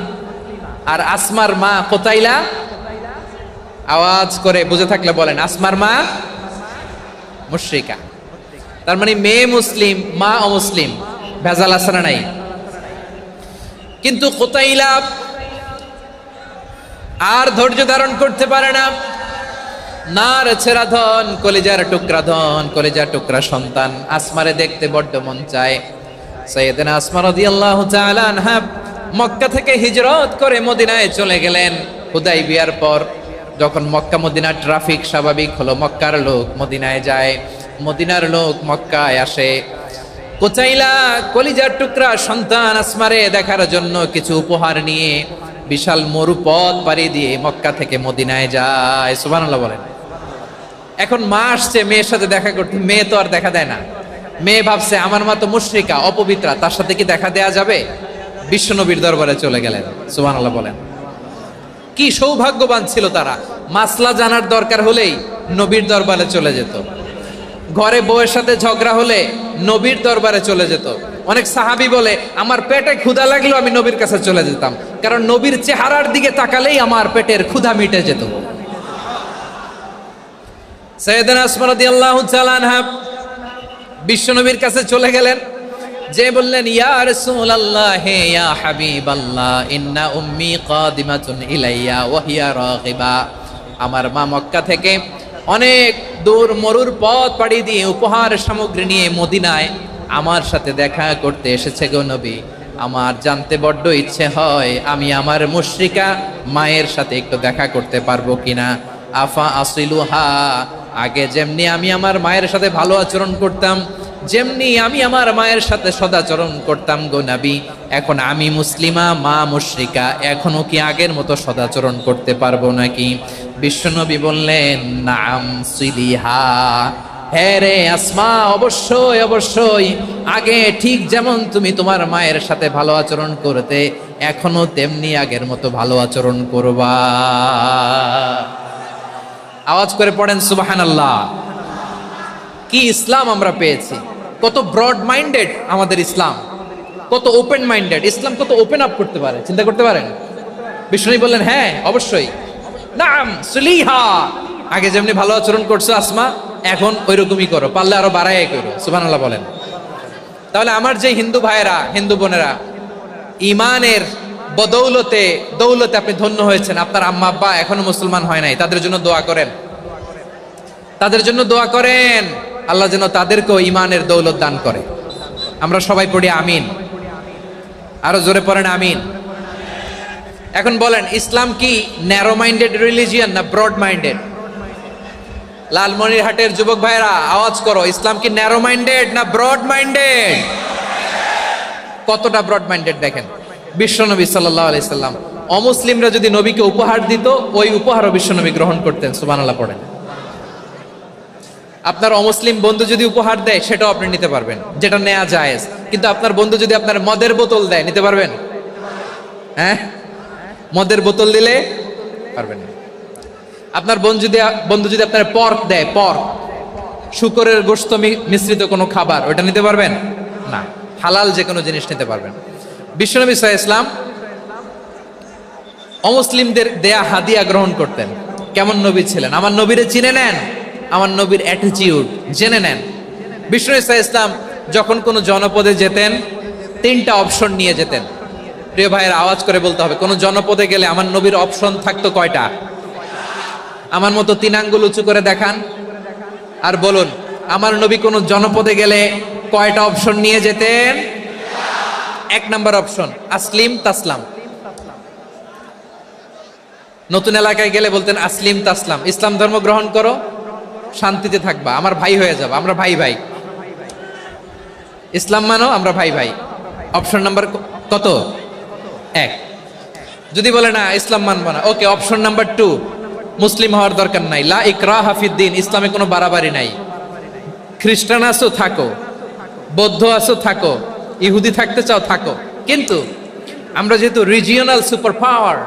আর আসমার মা কুতাইলা, আওয়াজ করে বুঝে থাকলে বলেন, আসমার মা মুশরিকা। তার মানে মেয়ে মুসলিম, মা অমুসলিম। ভেজাল আছে না নাই? কিন্তু কুতাইলা আর ধৈর্য ধারণ করতে পারে না। নার ছেড়া ধন, কলিজার টুকরা ধন, কলিজার টুকরা সন্তান আসমারে দেখতে বড্ড মন চায়। সাইয়েদনা আসমা রাদিয়াল্লাহু তাআলা আনহা মক্কা থেকে হিজরত করে মদিনায় চলে গেলেন। হুদাইবিয়ার পর যখন মক্কা মদিনার ট্রাফিক স্বাভাবিক হলো, মক্কার লোক মদিনায় যায়, মদিনার লোক মক্কায় আসে। কুতাইলা কলিজার টুকরা সন্তান আসমারে দেখার জন্য কিছু উপহার নিয়ে বিশাল মরুপথ পাড়ি দিয়ে মক্কা থেকে মদিনায় যায়। সুবহানাল্লাহ বলেন। এখন মা আসছে মেয়ের সাথে দেখা করতে, মেয়ে তো আর দেখা দেয় না। মেয়ে ভাবছে আমার মা তো মুশরিকা, অপবিত্রা, তার সাথে কি দেখা দেয়া যাবে? বিশ্বনবীর দরবারে চলে গেলেন। সুবহানাল্লাহ বলেন। কি সৌভাগ্যবান ছিল তারা, মাসলা জানার দরকার হলেই নবীর দরবারে চলে যেত। ঘরে বউয়ের সাথে ঝগড়া হলে নবীর দরবারে চলে যেত। অনেক সাহাবী বলে আমার পেটে ক্ষুধা লাগলেও আমি নবীর কাছে চলে যেতাম, কারণ নবীর চেহারার দিকে তাকালেই আমার পেটের ক্ষুধা মিটে যেত। সাইয়েদনা আসমা রাদিয়াল্লাহু তাআলা আনহা বিশ্বনবীর কাছে চলে গেলেন, যে বললেন ইয়া রাসূলুল্লাহ, ইয়া হাবিবাল্লাহ, ইন্না উম্মি কাদিমাতুন ইলাইয়া ওয়া হিয়া রাগিবা। আমার মা মক্কা থেকে অনেক দূর মরুর পথ পাড়ি দিয়ে উপহার সামগ্রী নিয়ে মদিনায় আমার সাথে দেখা করতে এসেছে গো নবী। আমার জানতে বড্ড ইচ্ছে হয় আমি আমার মুশরিকা মায়ের সাথে একটু দেখা করতে পারবো কিনা। আফা আসিলুহা, আগে যেমনি আমি আমার মায়ের সাথে ভালো আচরণ করতাম, যেমনি আমি আমার মায়ের সাথে সদাচরণ করতাম গো নবী, এখন আমি মুসলিমা, মা মুশরিকা, এখনো কি আগের মতো সদাচরণ করতে পারবো নাকি? বিশ্বনবী বললেন নাম সিলিহা, হ্যাঁ রে আসমা, অবশ্যই অবশ্যই, আগে ঠিক যেমন তুমি তোমার মায়ের সাথে ভালো আচরণ করতে, এখনো তেমনি আগের মতো ভালো আচরণ করবা। আওয়াজ করে পড়েন সুবহানাল্লাহ। কি ইসলাম আমরা পেয়েছি! কত ব্রড মাইন্ডেড আমাদের ইসলাম, কত ওপেন মাইন্ডেড ইসলাম, কত ওপেন আপ করতে পারে, চিন্তা করতে পারেন। বিষ্ণু বললেন হ্যাঁ অবশ্যই, নাম সুলিহা, আগে যেমনি ভালো আচরণ করছো আসমা, এখন ওই রকমই করো, পারলে আরো বাড়াই করো। সুবহানাল্লাহ বলেন। তাহলে আমার যে হিন্দু ভাইয়েরা, হিন্দু বোনেরা, ইমানের বদৌলতে দৌলতে আপনি ধন্য হয়েছেন, আপনার আম্মা আব্বা এখনো মুসলমান হয় নাই, তাদের জন্য দোয়া করেন, তাদের জন্য দোয়া করেন, আল্লাহ যেন তাদেরকেও ইমানের দৌলত দান করে। আমরা সবাই পড়ি আমিন, আরো জোরে পড়েন আমিন। এখন বলেন, ইসলাম কি ন্যারো মাইন্ডেড রিলিজিয়ান না ব্রড মাইন্ডেড? লালমনিরহাটের যুবক ভাইরা আওয়াজ করো, ইসলাম কি ন্যারো মাইন্ডেড না ব্রড মাইন্ডেড? কতটা ব্রড মাইন্ডেড দেখেন। বিশ্বনবী সাল্লাল্লাহু আলাইহি সাল্লাম অমুসলিমরা যদি নবীকে উপহার দিত, ওই উপহারও বিশ্বনবী গ্রহণ করতেন। সুবহানাল্লাহ পড়েন। আপনার অমুসলিম বন্ধু যদি উপহার দেয়, সেটাও আপনি নিতে পারবেন, যেটা নেওয়া জায়েজ। কিন্তু আপনার বন্ধু যদি আপনার মদের বোতল দেয়, নিতে পারবেন? হ্যাঁ, মদের বোতল দিলে পারবেন না। আপনার বন্ধু যদি আপনার পর্ক দেয়, পর্ক, শুকরের গোশত মিশ্রিত কোনো খাবার, ওটা নিতে পারবেন না। হালাল যে কোনো জিনিস নিতে পারবেন। বিশ্বনবী সাল্লাল্লাহু আলাইহি ওয়াসাল্লাম অমুসলিমদের দেয়া হাদিয়া গ্রহণ করতেন। কেমন নবী ছিলেন! আমার নবীরে চিনে নেন, আমার নবীর অ্যাটিটিউড জেনে নেন। বিশ্বনবী সাল্লাল্লাহু আলাইহি ওয়াসাল্লাম যখন কোনো জনপদে যেতেন, 3টা অপশন নিয়ে যেতেন। প্রিয় ভাইয়ের আওয়াজ করে বলতে হবে, কোন জনপদে গেলে আমার নবীর অপশন থাকতো কয়টা? আমার মতো 3 আঙ্গুল উঁচু করে দেখান আর বলুন, আমার নবী কোন জনপদে গেলে কয়টা অপশন নিয়ে যেতেন? 1 নাম্বার অপশন আসলিম তাসলাম। নতুন এলাকায় গেলে বলতেন আসলিম তাসলাম, ইসলাম ধর্ম গ্রহণ করো, শান্তিতে থাকবা, আমার ভাই হয়ে যাবে, আমরা ভাই ভাই, ইসলাম মানো, আমরা ভাই ভাই। অপশন নাম্বার কত? 1। যদি বলে না ইসলাম মানবো না, ওকে, অপশন নাম্বার 2, মুসলিম হওয়ার দরকার নাই, লা ইকরাহা ফিদ্দিন, ইসলামে কোনো বাড়াবাড়ি নাই। খ্রিস্টান আছো থাকো, বৌদ্ধ আছো থাকো, ইহুদি থাকতে চাও থাকো, কিন্তু আমরা যেহেতু রিজিওনাল সুপার পাওয়ার,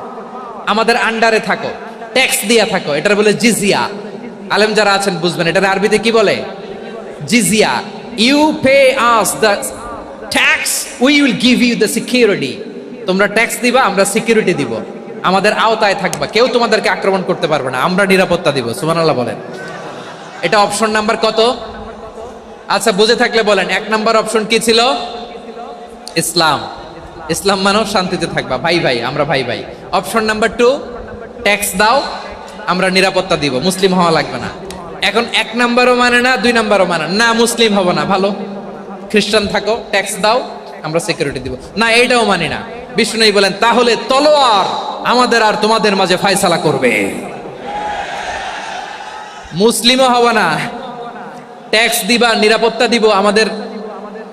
আমাদের আন্ডারে থাকো, ট্যাক্স দিয়া থাকো, এটার বলে জিজিয়া। আলেম যারা আছেন বুঝবেন, এটার আরবিতে কি বলে? জিজিয়া। You pay us the tax, we will give you the security. তোমরা ট্যাক্স দিবা, আমরা সিকিউরিটি দিব, আমাদের আওতায় থাকবা, কেউ তোমাদেরকে আক্রমণ করতে পারবে না, আমরা নিরাপত্তা দিব। সুবহানাল্লাহ বলেন। এটা অপশন নাম্বার কত? আচ্ছা, বুঝে থাকলে বলেন, 1 নাম্বার অপশন কি ছিল? ইসলাম। ইসলাম মানো, শান্তিতে থাকবা, ভাই ভাই, আমরা ভাই ভাই। অপশন নাম্বার 2, ট্যাক্স দাও, আমরা নিরাপত্তা দিব, মুসলিম হওয়া লাগবে না। এখন 1 নাম্বারও মানে না, 2 নাম্বারও মানে না, মুসলিম হবো না, ভালো, খ্রিস্টান থাকো, ট্যাক্স দাও, আমরা সিকিউরিটি দিব না, এইটাও মানি না। বিষ্ণু বলেন, তাহলে তলোয়ার আমাদের আর তোমাদের মাঝে ফয়সালা করবে। মুসলিমও হব না, ট্যাক্স দিবা, নিরাপত্তা দিব,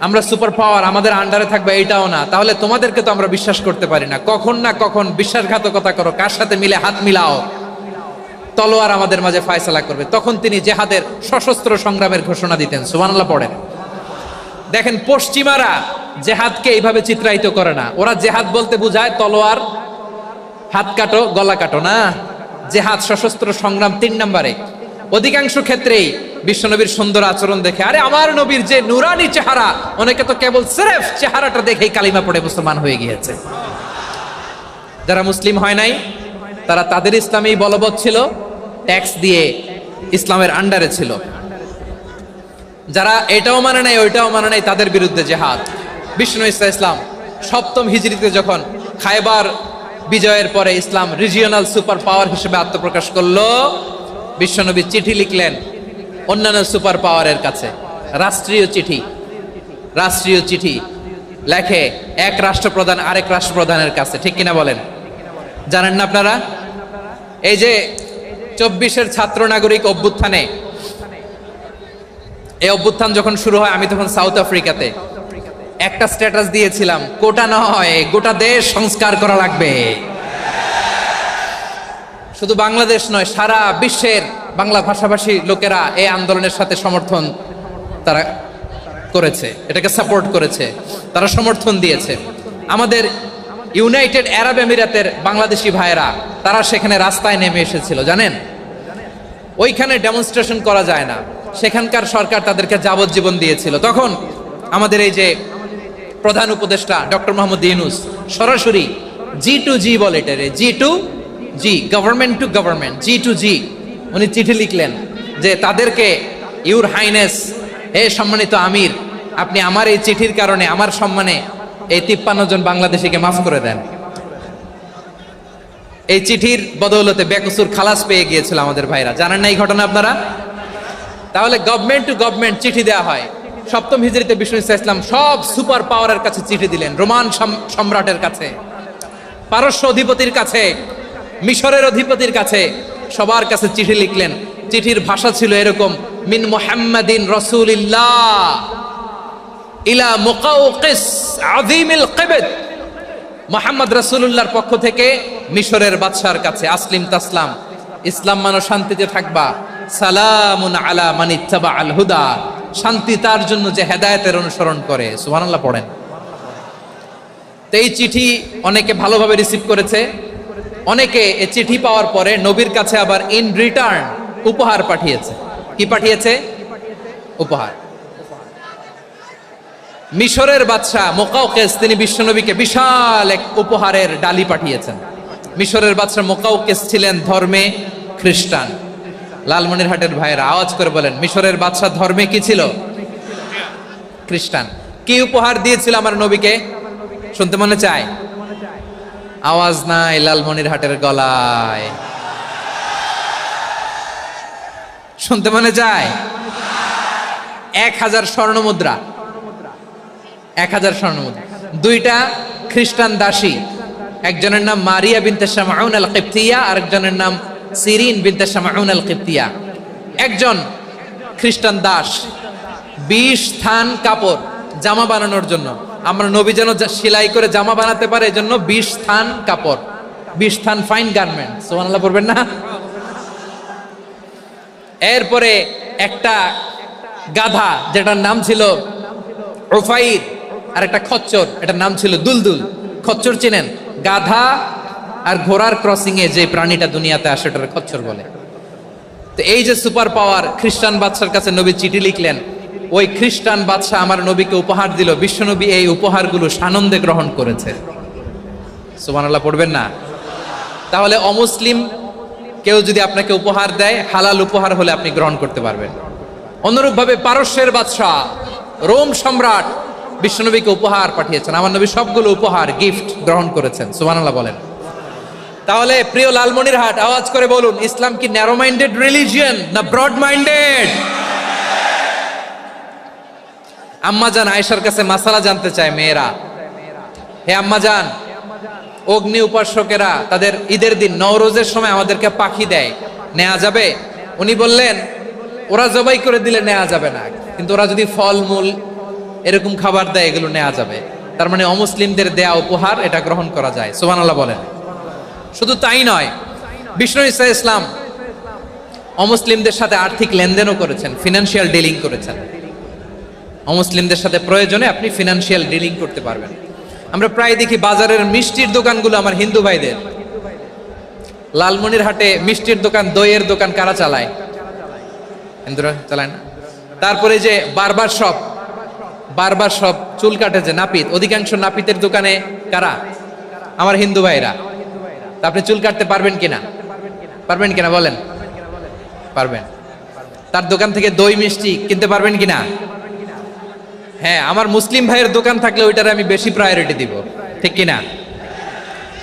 আমরা সুপার পাওয়ার, আমাদের আন্ডারে থাকবে, এইটাও না। তাহলে তোমাদেরকে তো আমরা বিশ্বাস করতে পারি না, কখন না কখন বিশ্বাসঘাতকতা করো, কার সাথে মিলে হাত মিলাও, তলোয়ার আমাদের মাঝে ফয়সালা করবে। তখন তিনি জেহাদের সশস্ত্র সংগ্রামের ঘোষণা দিতেন। সুবহানাল্লাহ পড়েন। দেখেন, পশ্চিমারা জেহাদকে এইভাবে চিত্রায়িত করে না। ওরা জেহাদ বলতে বুঝায় তলোয়ার, হাত কাটো, গলা কাটো, না, জেহাদ সশস্ত্র সংগ্রাম 3 নম্বরে। অধিকাংশ ক্ষেত্রেই বিশ্বনবীর সুন্দর আচরণ দেখে, আরে আমার নবীর যে নুরানি চেহারা, অনেকে তো কেবল সিরেফ চেহারাটা দেখেই কালিমা পড়ে মুসলমান হয়ে গিয়েছে। যারা মুসলিম হয় নাই, তারা তাদের ইসলামেই বলবৎ ছিল, ট্যাক্স দিয়ে ইসলামের আন্ডারে ছিল। যারা এটাও মানে নাই, ওইটাও মানে নাই, তাদের বিরুদ্ধে জেহাদ। বিষ্ণু ইসলাম 7ম হিজরিতে যখন খায়বার বিজয়ের পরে ইসলাম রিজিওনাল সুপার পাওয়ার হিসেবে আত্মপ্রকাশ করলো, বিশ্বনবী চিঠি লিখলেন অন্যান্য সুপার পাওয়ারের কাছে, রাষ্ট্রীয় চিঠি লেখে এক রাষ্ট্রপ্রধান আরেক রাষ্ট্রপ্রধানের কাছে। ঠিক কিনা বলেন? জানেন না আপনারা? এই যে 24-এর ছাত্র নাগরিক অভ্যুত্থানে, এই অভ্যুত্থান যখন শুরু হয়, আমি তখন সাউথ আফ্রিকাতে, একটা স্ট্যাটাস দিয়েছিলাম, কোটা নয়, গোটা দেশ সংস্কার করা লাগবে। শুধু বাংলাদেশ নয়, সারা বিশ্বের বাংলা ভাষাভাষী লোকেরা এই আন্দোলনের সাথে সমর্থন তারা করেছে, এটাকে সাপোর্ট করেছে, তারা সমর্থন দিয়েছে। আমাদের ইউনাইটেড আরব আমিরাতের বাংলাদেশি ভাইয়েরা তারা সেখানে রাস্তায় নেমে এসেছিল, জানেন? ওইখানে ডেমনস্ট্রেশন করা যায় না, সেখানকার সরকার তাদেরকে যাবজ্জীবন দিয়েছিল। তখন আমাদের এই যে প্রধান উপদেষ্টা ডক্টর মোহাম্মদ ইউনূস সরাসরি G2G বলে, এটারে G2G, government to government, G2G, উনি চিঠি লিখলেন যে তাদেরকে, ইউর হাইনেস, হে সম্মানিত আমির, আপনি আমার এই চিঠির কারণে আমার সম্মানে এই 53 জন বাংলাদেশিকে মাফ করে দেন। এই চিঠির বদৌলতে বেকসুর খালাস পেয়ে গিয়েছিল আমাদের ভাইরা, জানেন না এই ঘটনা আপনারা? তাহলে গভর্নমেন্ট টু গভর্নমেন্ট চিঠি দেওয়া হয়। সপ্তম হিজরিতে বিষ্ণু ইসলাম সব সুপার পাওয়ারের কাছে চিঠি দিলেন, রোমান সম্রাটের কাছে, পারস্য অধিপতির কাছে, মিশরের অধিপতির কাছে, সবার কাছে চিঠি লিখলেন। চিঠির ভাষা ছিল এরকম: মিন মুহাম্মাদিন রাসূলিল্লাহ ইলা মুকাওকিস আযীমিল কিবত, মুহাম্মদ রাসূলুল্লাহর পক্ষ থেকে মিশরের বাদশার কাছে, আসলিম তাসলাম, ইসলাম মানো, শান্তিতে থাকবা, সালামুন আলা মান ইত্তাবাআল হুদা, শান্তি তার জন্য যে হেদায়েতের অনুসরণ করে। সুবহানাল্লাহ পড়েন। তো এই চিঠি অনেকে ভালোভাবে রিসিভ করেছে, অনেকে এই চিঠি পাওয়ার পরে নবীর কাছে আবার ইন রিটার্ন উপহার পাঠিয়েছে। কি পাঠিয়েছে? উপহার। মিশরের বাদশাহ মুকাওকিস তিনি বিশ্বনবীকে বিশাল এক উপহারের ডালি পাঠিয়েছেন। মিশরের বাদশাহ মুকাওকিস ছিলেন ধর্মে খ্রিস্টান। লালমনিরহাটের ভাইয়েরা আওয়াজ করে বলেন, মিশরের বাদশাহ ধর্মে কি ছিল? খ্রিস্টান। কি উপহার দিয়েছিল আমার নবীকে? শুনতে মনে চায়? আওয়াজ নাই লালমনিরহাটের গলায়, শুনতে মনে চায়? 1000 স্বর্ণ মুদ্রা, 1000 স্বর্ণ মুদ্রা। 2টা খ্রিস্টান দাসী, একজনের নাম মারিয়া বিনতে শামউন আল কিবতিয়া, আরেকজনের নাম সিরিন বিনতে শামউন আল কিবতিয়া। একজন খ্রিস্টান দাস 20 থান কাপড় জামা বানানোর জন্য, আমরা নবী যেন সেলাই করে জামা বানাতে পারে এজন্য 20 থান কাপড়, 20 থান ফাইন গার্মেন্ট, সুবহানাল্লাহ পড়বেন না? এরপরে একটা গাধা যেটার নাম ছিল উফাইর, আর একটা খচ্চর, এটার নাম ছিল দুলদুল। খচ্চর চিনেন? গাধা আর ঘোড়ার ক্রসিং এ যে প্রাণীটা দুনিয়াতে আসে ওটার খচ্চর বলে। তো এই যে সুপার পাওয়ার খ্রিস্টান বাদশার কাছে নবী চিঠি লিখলেন, ওই খ্রিস্টান বাদশা আমার নবীকে উপহার দিল, বিশ্বনবী এই উপহারগুলো সানন্দে গ্রহণ করেছে। সুবহানাল্লাহ পড়বেন না? তাহলে অমুসলিম কেউ যদি আপনাকে উপহার দেয়, হালাল উপহার হলে আপনি গ্রহণ করতে পারবেন। অনুরূপভাবে পারস্যের বাদশাহ, রোম সম্রাট বিশ্বনবীকে উপহার পাঠিয়েছেন, আমার নবী সবগুলো উপহার গিফট গ্রহণ করেছেন। সুবহানাল্লাহ বলেন। তাহলে প্রিয় লালমনিরহাট, আওয়াজ করে বলুন, ইসলাম কি ন্যারো মাইন্ডেড রিলিজিয়ন না ব্রড মাইন্ডেড? আম্মাজান আয়েশার কাছে মাসালা জানতে চায় মেয়েরা, হে আম্মাজান, অগ্নি উপাসকেরা তাদের ঈদের দিন নওরোজের সময় আমাদেরকে পাখি দেয়, নেওয়া যাবে? উনি বললেন, ওরা জবাই করে দিলে নেওয়া যাবে না, কিন্তু ওরা যদি ফলমূল এরকম খাবার দেয় এগুলো নেওয়া যাবে। তার মানে অমুসলিমদের দেয়া উপহার এটা গ্রহণ করা যায়। সুবহানাল্লাহ বলেন। শুধু তাই নয়, বিষ্ণু ঈসা ইসলাম অমুসলিমদের সাথে আর্থিক লেনদেনও করেছেন, ফিনান্সিয়াল ডিলিং করেছেন। অমুসলিমদের সাথে প্রয়োজনে আপনি ফিনান্সিয়াল ডিলিং করতে পারবেন। আমরা প্রায় দেখি বাজারের মিষ্টির দোকানগুলো আমার হিন্দু ভাইদের। লালমনিরহাটে মিষ্টির দোকান, দইয়ের দোকান কারা চালায়? হিন্দুরা চালায় না? তারপরে যে বারবার শপ, চুল কাটে যে নাপিত, অধিকাংশ নাপিতের দোকানে কারা? আমার হিন্দু ভাইরা। তা আপনি চুল কাটতে পারবেন কিনা? পারবেন কিনা বলেন? পারবেন। তার দোকান থেকে দই মিষ্টি কিনতে পারবেন কিনা? হ্যাঁ, আমার মুসলিম ভাইয়ের দোকান থাকলে ওইটারে আমি বেশি প্রায়োরিটি দিব, ঠিক কিনা?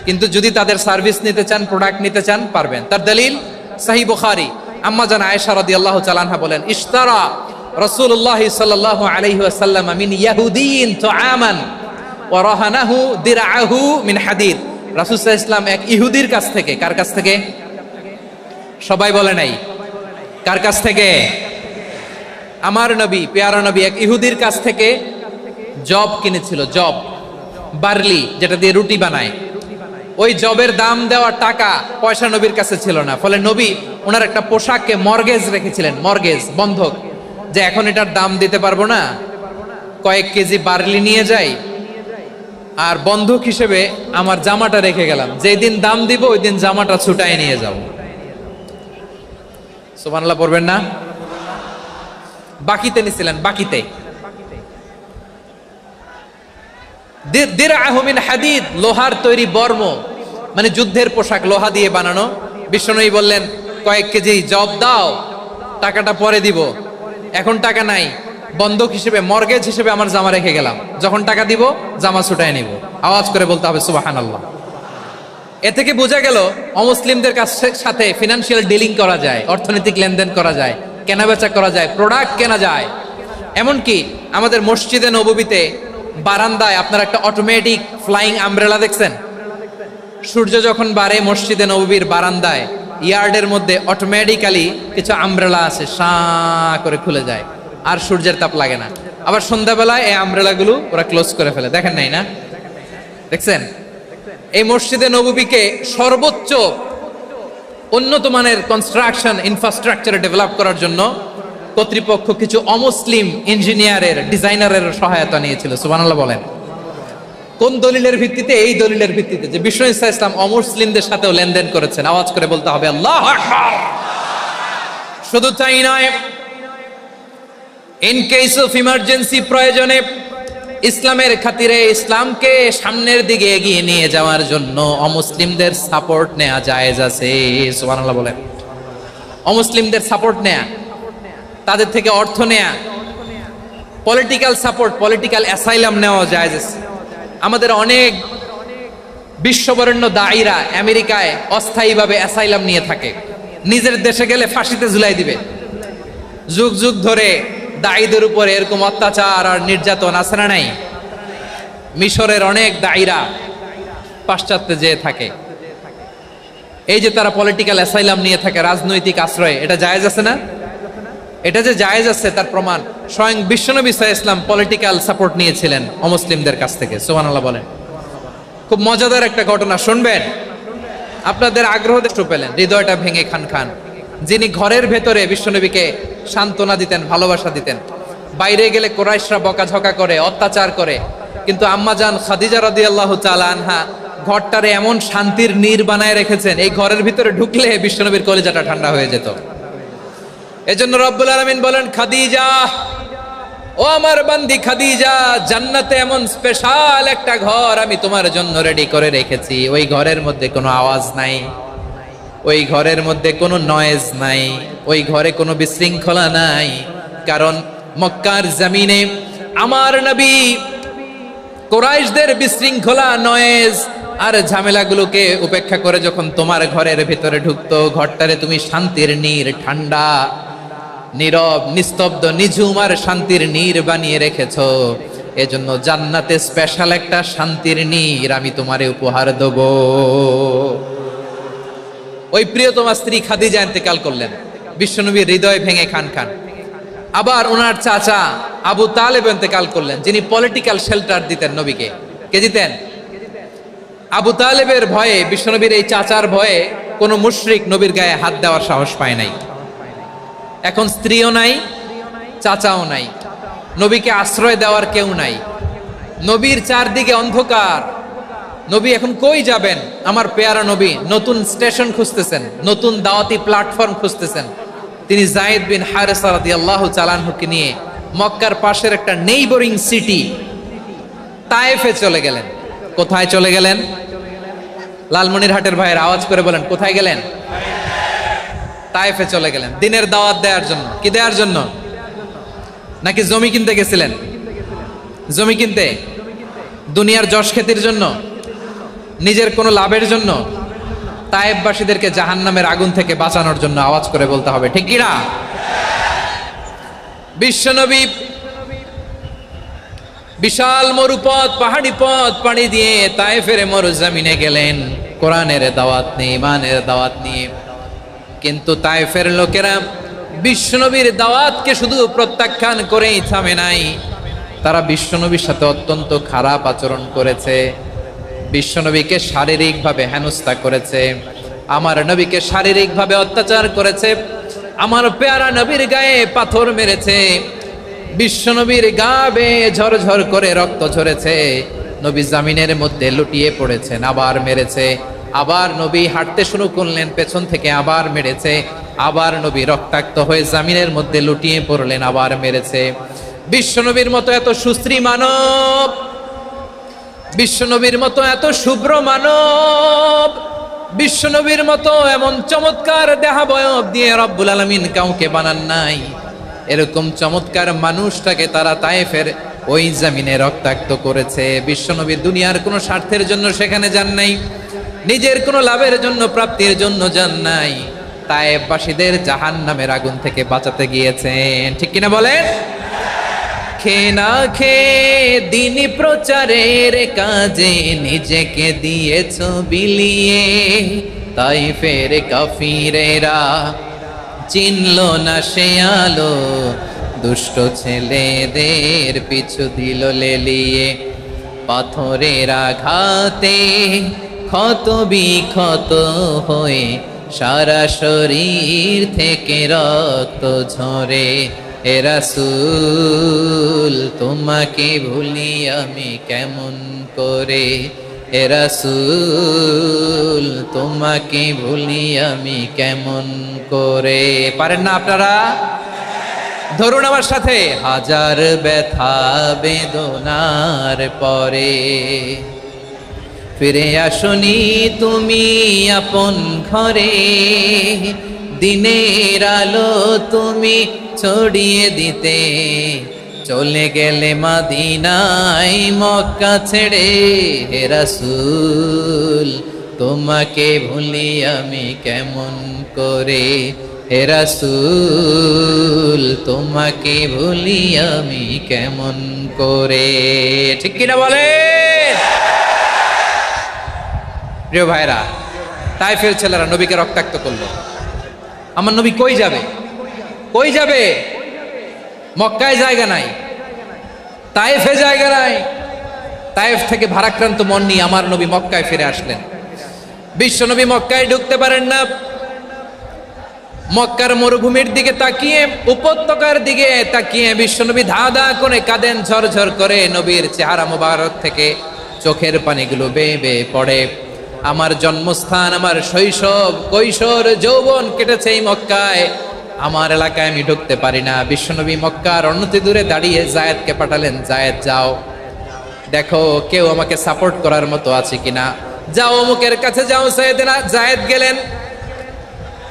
কিন্তু যদি তাদের সার্ভিস নিতে চান, প্রোডাক্ট নিতে চান, পারবেন। তার দলিল সহিহ বুখারী, আম্মা জান আয়েশা রাদিয়াল্লাহু তাআলা আনহা বলেন, ইশতারা রাসূলুল্লাহ সাল্লাল্লাহু আলাইহি ওয়াসাল্লাম মিন ইয়াহুদিয়িন তুআমান ওয়া রাহানাহু দিরআহু মিন হাদিদ। রাসূল সাল্লাল্লাহু আলাইহি ওয়াসাল্লাম এক ইহুদির কাছ থেকে, কার কাছ থেকে? সবাই বলে নাই কার কাছ থেকে? আমার নবী, পেয়ারা নবী এক ইহুদির কাছ থেকে জব কিনেছিল। জব, বার্লি, যেটা দিয়ে রুটি বানায়। ওই জবের দাম দেওয়ার টাকা পয়সা নবীর কাছে ছিল না, ফলে নবী ওনার একটা পোশাককে মর্গেজ রেখেছিলেন, মর্গেজ বন্ধক, যে এখন এটার দাম দিতে পারবো না, কয়েক কেজি বার্লি নিয়ে যাই আর বন্ধক হিসেবে আমার জামাটা রেখে গেলাম, যেদিন দাম দিব ওই দিন জামাটা ছুটাই নিয়ে যাব। সুবহানাল্লাহ পড়বেন না? বাকিতে নিছিলেন, বাকিতে। দিরআহু মিন হাদিদ, লোহার তৈরি বর্ম, মানে যুদ্ধের পোশাক, লোহা দিয়ে বানানো। বিশ্বনবী বললেন কয়েক কেজি জব দাও, টাকাটা পরে দিব, এখন টাকা নাই, বন্ধক হিসেবে মর্গেজ হিসেবে আমার জামা রেখে গেলাম, যখন টাকা দিব জামা ছুটায় নিব। আওয়াজ করে বলতে হবে সুবহানাল্লাহ। এ থেকে বোঝা গেল অমুসলিমদের সাথে ফিনান্সিয়াল ডিলিং করা যায়, অর্থনৈতিক লেনদেন করা যায়, কেনাবেচা করা যায়, প্রোডাক্ট কেনা যায়। এমনকি আমাদের মসজিদে নববীতে বারান্দায় আপনারা একটা অটোমেটিক ফ্লাইং আমব্রেলা দেখছেন? সূর্য যখন বাড়ে মসজিদে নববীর বারান্দায় ইয়ার্ডের মধ্যে অটোমেটিক্যালি কিছু আমব্রেলা আছে, সাঁ করে খুলে যায়, আর সূর্যের তাপ লাগে না। আবার সন্ধ্যাবেলায় এই আমব্রেলাগুলো ওরা ক্লোজ করে ফেলে, দেখেন নাই না? দেখছেন? এই মসজিদে নববীকে সর্বোচ্চ উন্নত মানের কনস্ট্রাকশন ইনফ্রাস্ট্রাকচারে ডেভেলপ করার জন্য কর্তৃপক্ষ কিছু অমুসলিম ইঞ্জিনিয়ারের, ডিজাইনারের সহায়তা নিয়েছিল। সুবহানাল্লাহ বলেন। কোন দলিলের ভিত্তিতে? এই দলিলের ভিত্তিতে যে বিষ্ণু ঈসা ইসলাম অমুসলিমদের সাথেও লেনদেন করেছেন। আওয়াজ করে বলতে হবে আল্লাহু আকবার। শুধু তাই নয়, ইন কেস অফ ইমার্জেন্সি, প্রয়োজনে ইসলামের খাতিরে, ইসলামকে সামনের দিকে এগিয়ে নিয়ে যাওয়ার জন্য অমুসলিমদের সাপোর্ট নেওয়া জায়েজ আছে। সুবহানাল্লাহ বলেন। অমুসলিমদের সাপোর্ট নেয়া, তাদের থেকে অর্থ নেয়া, পলিটিক্যাল সাপোর্ট, পলিটিক্যাল অ্যাসাইলাম নেওয়া জায়েজ আছে। আমাদের অনেক বিশ্ববরেণ্য দায়ীরা আমেরিকায় অস্থায়ীভাবে অ্যাসাইলাম নিয়ে থাকে, নিজের দেশে গেলে ফাঁসিতে ঝুলাই দিবে। যুগ যুগ ধরে দায়ীদের উপরে এরকম অত্যাচার আর নির্যাতন আছে না নাই? মিশরের অনেক দায়ীরা পাশ্চাত্যে যেয়ে থাকে। এই যে তারা পলিটিক্যাল অ্যাসাইলাম নিয়ে থাকে, রাজনৈতিক আশ্রয়, এটা জায়েজ আছে না? এটা যে জায়েজ আছে তার প্রমাণ স্বয়ং বিশ্বনবী সাল্লাল্লাহু আলাইহি ওয়াসাল্লাম পলিটিক্যাল সাপোর্ট নিয়েছিলেন অমুসলিমদের কাছ থেকে। সুবহানাল্লাহ বলেন। খুব মজাদার একটা ঘটনা শুনবেন, আপনাদের আগ্রহ দেখতে পেলেন, হৃদয়টা ভেঙে খান খান। যিনি ঘরের ভেতরে বিশ্বনবীকে সান্ত্বনা দিতেন, ভালোবাসা দিতেন, বাইরে গেলে কুরাইশরা বকাঝকা করে, অত্যাচার করে, কিন্তু আম্মা জান খাদিজা রাদিয়াল্লাহু তাআলা আনহা ঘরটারে এমন শান্তির নীর বানায় রেখেছেন, এই ঘরের ভিতরে ঢুকলে বিশ্বনবীর কলিজাটা ঠান্ডা হয়ে যেত। এজন্য রব্বুল আলামিন বলেন, খাদিজা, ও আমার বান্দি খাদিজা, জান্নাতে এমন স্পেশাল একটা ঘর আমি তোমার জন্য রেডি করে রেখেছি। ওই ঘরের মধ্যে কোনো আওয়াজ নাই, ওই ঘরের মধ্যে কোনো নয়েজ নাই, ওই ঘরে কোনো বিশৃঙ্খলা নাই। কারণ মক্কার জমিনে আমার নবী কুরাইশদের বিশৃঙ্খলা, নয়েজ আর ঝামেলাগুলোকে উপেক্ষা করে যখন তোমার ঘরের ভিতরে ঢুকতো, ঘরটারে তুমি শান্তির নীর, ঠান্ডা, নীরব, নিস্তব্ধ, নিঝুম আর শান্তির নীর বানিয়ে রেখেছো। এজন্য জান্নাতে স্পেশাল একটা শান্তির নীর আমি তোমারে উপহার দেব। ওই প্রিয়তমা স্ত্রী খাদিজা ইন্তেকাল করলেন, বিশ্বনবীর হৃদয় ভেঙে খান খান। আবার ওনার চাচা আবু তালেব ইন্তেকাল করলেন, যিনি পলিটিক্যাল শেল্টার দিতেন নবীকে। কে দিতেন? আবু তালেবের ভয়ে, বিশ্বনবীর এই চাচার ভয়ে কোনো মুশরিক নবীর গায়ে হাত দেওয়ার সাহস পায় নাই। এখন স্ত্রীও নাই, চাচাও নাই, নবীকে আশ্রয় দেওয়ার কেউ নাই, নবীর চারদিকে অন্ধকার। নবী এখন কই যাবেন? আমার পেয়ারা নবী নতুন স্টেশন খুঁজতেছেন, নতুন দাওয়াতি প্ল্যাটফর্ম খুঁজতেছেন। তিনি যায়েদ বিন হারেসা রাদিয়াল্লাহু তাআলা আনহুকে নিয়ে মক্কার পাশের একটা নেইবরিং সিটি তায়েফে চলে গেলেন। কোথায় চলে গেলেন? লালমনিরহাটের ভাইয়ের আওয়াজ করে বলেন, কোথায় গেলেন? তায়েফে চলে গেলেন দিনের দাওয়াত দেওয়ার জন্য। কি দেওয়ার জন্য? নাকি জমি কিনতে গেছিলেন? জমি কিনতে, দুনিয়ার যশ খ্যাতির জন্য, নিজের কোনো লাভের জন্য? তায়েফবাসীদেরকে জাহান্নামের আগুন থেকে বাঁচানোর জন্য। আওয়াজ করে বলতে হবে ঠিক কি না? বিশ্বনবী বিশাল মরুপথ, পাহাড়ি পথ পাড়ি দিয়ে তায়েফের মরুজমিনে গেলেন কোরআনের দাওয়াত নিয়ে, ইমানের দাওয়াত নিয়ে। কিন্তু তায়েফের লোকেরা বিশ্বনবীর দাওয়াতকে শুধু প্রত্যাখ্যান করেই থামে নাই, তারা বিশ্বনবীর সাথে অত্যন্ত খারাপ আচরণ করেছে। বিশ্বনবীকে শারীরিকভাবে হেনস্থা করেছে, আমার নবীকে শারীরিকভাবে অত্যাচার করেছে, আমার পেয়ারা নবীর গায়ে পাথর মেরেছে, বিশ্বনবীর গা বেয়ে ঝরঝর করে রক্ত ঝরেছে, নবী জামিনের মধ্যে লুটিয়ে পড়েছেন, আবার মেরেছে, আবার নবী হাঁটতে শুরু করলেন, পেছন থেকে আবার মেরেছে, আবার নবী রক্তাক্ত হয়ে জামিনের মধ্যে লুটিয়ে পড়লেন, আবার মেরেছে। বিশ্বনবীর মতো এত সুশ্রী মানব, বিশ্বনবীর মতো এত শুভ্র মানব, বিশ্বনবীর মতো এমন চমৎকার দেহাবয়ব দিয়ে রব্বুল আলামিন কাউকে বানান নাই। এরকম চমৎকার মানুষটাকে তারা তায়েফের ওই জমিনে রক্তাক্ত করেছে। বিশ্বনবী দুনিয়ার কোনো স্বার্থের জন্য সেখানে যান নাই, নিজের কোনো লাভের জন্য, প্রাপ্তির জন্য যান নাই, তায়েফবাসীদের জাহান্নামের আগুন থেকে বাঁচাতে গিয়েছেন। ঠিক কিনা বলেন? খেয়ে না খেয়ে দিন প্রচারের কাজে নিজেকে দিয়েছ বিলিয়ে, তায়েফের কাফিরেরা চিনল না সে আলো, দুষ্ট ছেলেদের পিছু দিল লেলিয়ে, পাথরের আঘাতে ক্ষত বিক্ষত হয়ে সারা শরীর থেকে রক্ত ঝরে। এ রাসূল তোমাকে ভুলি আমি কেমন করে, এ রাসূল তোমাকে ভুলি আমি কেমন করে। পারেন না আপনারা? ধরুন আমার সাথে, হাজার ব্যথা বেদনার পরে ফিরে আসনি তুমি আপন ঘরে, দিনের আলো তুমি ছড়িয়ে দিতে, চলে গেলে মদিনায় মক্কা ছেড়ে। হে রাসূল তোমাকে ভুলি আমি কেমন করে, হে রাসূল তোমাকে ভুলি আমি কেমন করে। ঠিক কিনা বলেন? প্রিয় ভাইরা, তায়েফের ছেলেরা নবীকে রক্তাক্ত করলো। আমার নবী কই যাবে? কই যাবে? মক্কায় জায়গা নাই, তায়েফে জায়গা নাই। তায়েফ থেকে ভারাক্রান্ত মন নিয়ে আমার নবী মক্কায় ফিরে আসলেন। বিশ্ব নবী মক্কায় ঢুকতে পারেন না। মক্কার মরুভূমির দিকে তাকিয়ে, উপত্যকার দিকে তাকিয়ে বিশ্বনবী ধা ধা করে কাঁদেন, ঝরঝর করে নবীর চেহারা মোবারক থেকে চোখের পানিগুলো বেয়ে বেয়ে পড়ে। আমার জন্মস্থান, আমার শৈশব, কৈশোর, যৌবন কেটেছে এই মক্কায়, আমার এলাকায় আমি ঢুকতে পারি না। বিশ্বনবী মক্কার অনতি দূরে দাঁড়িয়ে জায়েদকে পাঠালেন, জায়েদ যাও দেখো কেউ আমাকে সাপোর্ট করার মতো আছে কিনা, যাও অমুকের কাছে যাও। জায়েদ গেলেন,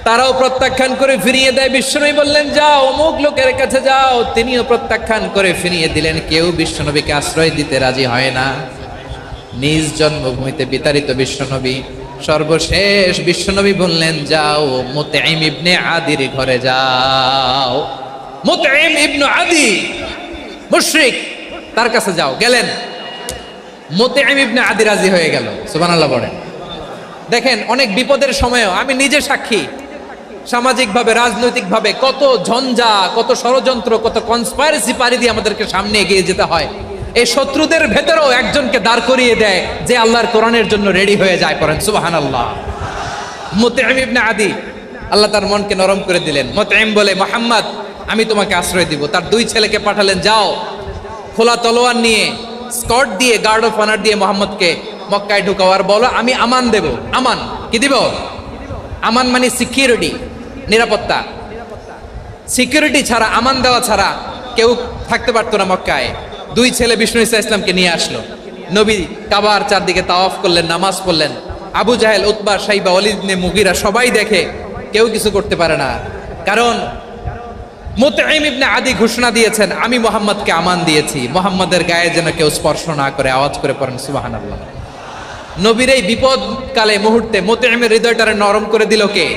তারাও প্রত্যাখ্যান করে ফিরিয়ে দেয়। বিশ্বনবী বললেন যাও অমুক লোকের কাছে যাও, তিনিও প্রত্যাখ্যান করে ফিরিয়ে দিলেন। কেউ বিশ্বনবীকে আশ্রয় দিতে রাজি হয় না। নিজ জন্মভূমিতে বিতাড়িত বিশ্বনবী, সর্বশেষ বিশ্বনবী বললেন যাও মুতঈম ইবনে আদির ঘরে যাও। মুতঈম ইবনে আদি মুশরিক, তার কাছে যাও। গেলেন, মুতঈম ইবনে আদি রাজি হয়ে গেল। সুবহানাল্লাহ বলেন। দেখেন, অনেক বিপদের সময়ও আমি নিজে সাক্ষী, সামাজিকভাবে, রাজনৈতিকভাবে কত ঝঞ্ঝা, কত ষড়যন্ত্র, কত কনস্পাইরেসি পাড়ি দিয়ে আমাদেরকে সামনে এগিয়ে যেতে হয়। এই শত্রুদের ভেতরেও একজনকে দাঁড় করিয়ে দেয় যে আল্লাহর কোরআনের জন্য রেডি হয়ে যায়। পড়েন সুবহানাল্লাহ। মুতঈম ইবনে আদি, আল্লাহ তার মনকে নরম করে দিলেন। মুতঈম বলে, মুহাম্মদ আমি তোমাকে আশ্রয় দিব। তার দুই ছেলেকে পাঠালেন, যাও খোলা তলোয়ার নিয়ে, স্কট দিয়ে, গার্ড অফ অনার দিয়ে মুহাম্মদকে মক্কায় ঢুকাও, আর বলো আমি আমান দেব। আমান কি দিব? আমান মানে সিকিউরিটি, নিরাপত্তা। সিকিউরিটি ছাড়া, আমান দেওয়া ছাড়া কেউ থাকতে পারতো না মক্কায়। দুই ছেলে বিষ্ণু ঈসা ইসলামকে নিয়ে আসলো। নবী কাবার চারদিকে তাওয়াফ করলেন, নামাজ পড়লেন। আবু জাহেল, উতবা, শাইবা, ওয়ালিদ ইবনে মুগীরা সবাই দেখে, কেউ কিছু করতে পারে না। কারণ মুতঈম ইবনে আদি ঘোষণা দিয়েছেন, আমি মুহাম্মদকে আমান দিয়েছি, মুহাম্মদের গায়ে যেন কেউ স্পর্শ না করে। আওয়াজ করে পড়েন সুবহানাল্লাহ। নবীর এই বিপদকালে মুহূর্তে মুতঈমের হৃদয়টারে নরম করে দিল কে?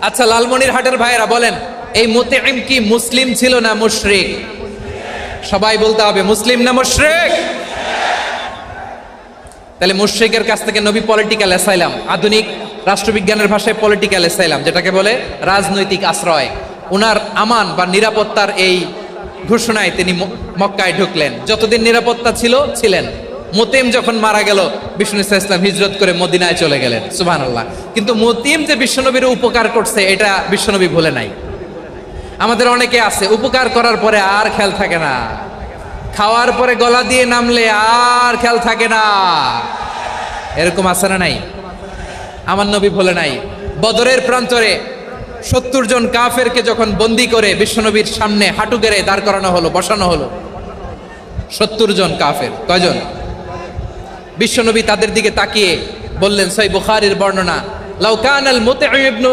আচ্ছা, লালমনিরহাটের ভাইয়েরা বলেন, এই মুতঈম কি মুসলিম ছিল না মুশরিক? সবাই বলতে হবে মুসলিম না মুশরিক? তাহলে মুশরিকের কাছ থেকে নবী পলিটিক্যাল অ্যাসাইলাম, আধুনিক রাষ্ট্রবিজ্ঞানের ভাষায় পলিটিক্যাল অ্যাসাইলাম, যেটাকে বলে রাজনৈতিক আশ্রয়, উনার আমান বা নিরাপত্তার এই ঘোষণায় তিনি মক্কায় ঢুকলেন। যতদিন নিরাপত্তা ছিল ছিলেন, মোতেম যখন মারা গেল, বিষ্ণু ইসলাম হিজরত করে মদিনায় চলে গেলেন, সুবহানাল্লাহ। কিন্তু মোতেম যে বিশ্বনবীর উপকার করছে এটা বিশ্বনবী ভুলে নাই। আমাদের অনেকে আছে উপকার করার পরে আর খেয়াল থাকে না, খাওয়ার পরে গলা দিয়ে নামলে আর খেয়াল থাকে না, এরকম আছে না নাই? আমার নবী ভুলে নাই। বদরের প্রান্তরে 70 জন কাফেরকে যখন বন্দি করে বিশ্বনবীর সামনে হাঁটু গেড়ে দাঁড় করানো হলো, বসানো হলো, 70 জন কাফের, কয়জন? বিশ্বনবী তাদের দিকে তাকিয়ে বললেন, সহিহ বুখারীর বর্ণনা, লাউ কানাল মুতঈম ইবনে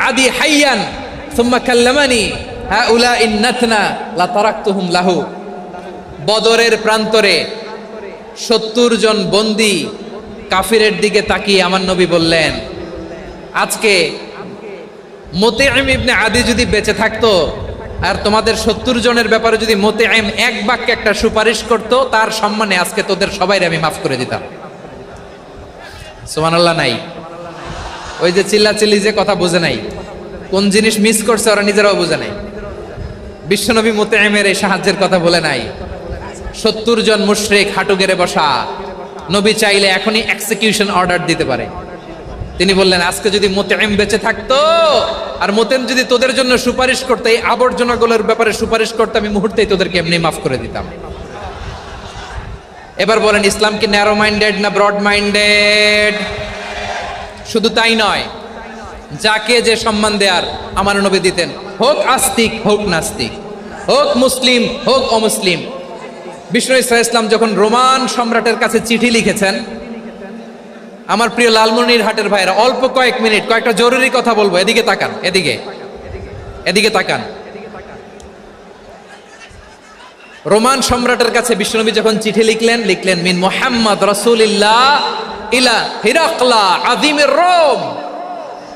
আদি হাইয়ান সুম্মা কাল্লামানি হাউলাই নাতনা লা তারাকতুহুম লাহু। বদরের প্রান্তরে 70 জন বন্দি কাফিরের দিকে তাকিয়ে আমার নবী বললেন, আজকে মুতঈম ইবনে আদি যদি বেঁচে থাকতো আর তোমাদের 70 জনের ব্যাপারে যদি মুতঈম এক বাক্যে একটা সুপারিশ করত, তার সম্মানে আজকে তোদের সবাইকে আমি মাফ করে দিতাম। সুবহানাল্লাহ নাই? ওই যে চিল্লাচিল্লি যে কথা বুঝে নাই, কোন জিনিস মিস করছে ওরা নিজেরাও বুঝে নাই। বিশ্বনবী মুতঈমের এই সাহায্যের কথা বলে নাই। 70 জন মুশরিক হাঁটু গেড়ে বসা, নবী চাইলে এখনই এক্সিকিউশন অর্ডার দিতে পারে। তিনি বললেন, আজকে যদি মুতঈম বেঁচে থাকতো আর মুতঈম যদি তোদের জন্য সুপারিশ করতে, এই আবর্জনাগুলোর ব্যাপারে সুপারিশ করতে, আমি মুহূর্তেই তোদেরকে এমনি মাফ করে দিতাম। এবার বলেন, ইসলাম কি ন্যারো মাইন্ডেড না ব্রড মাইন্ডেড? শুধু তাই নয়, যাকে যে সম্মান দেয়ার আমার নবী দিতেন, হোক আস্তিক হোক নাস্তিক, হোক মুসলিম হোক অমুসলিম। বিষ্ণু ইসলাম যখন রোমান সম্রাটের কাছে চিঠি লিখেছেন, আমার প্রিয় লালমনিরহাটের ভাইরা, অল্প কয়েক মিনিট কয়েকটা জরুরি কথা বলবো, এদিকে তাকান, এদিকে তাকান। রোমান সম্রাটের কাছে বিশ্বনবী যখন চিঠি লিখলেন মিন মুহাম্মদ রাসূলিল্লাহ ইলা হিরাকলা আযীমির রোম,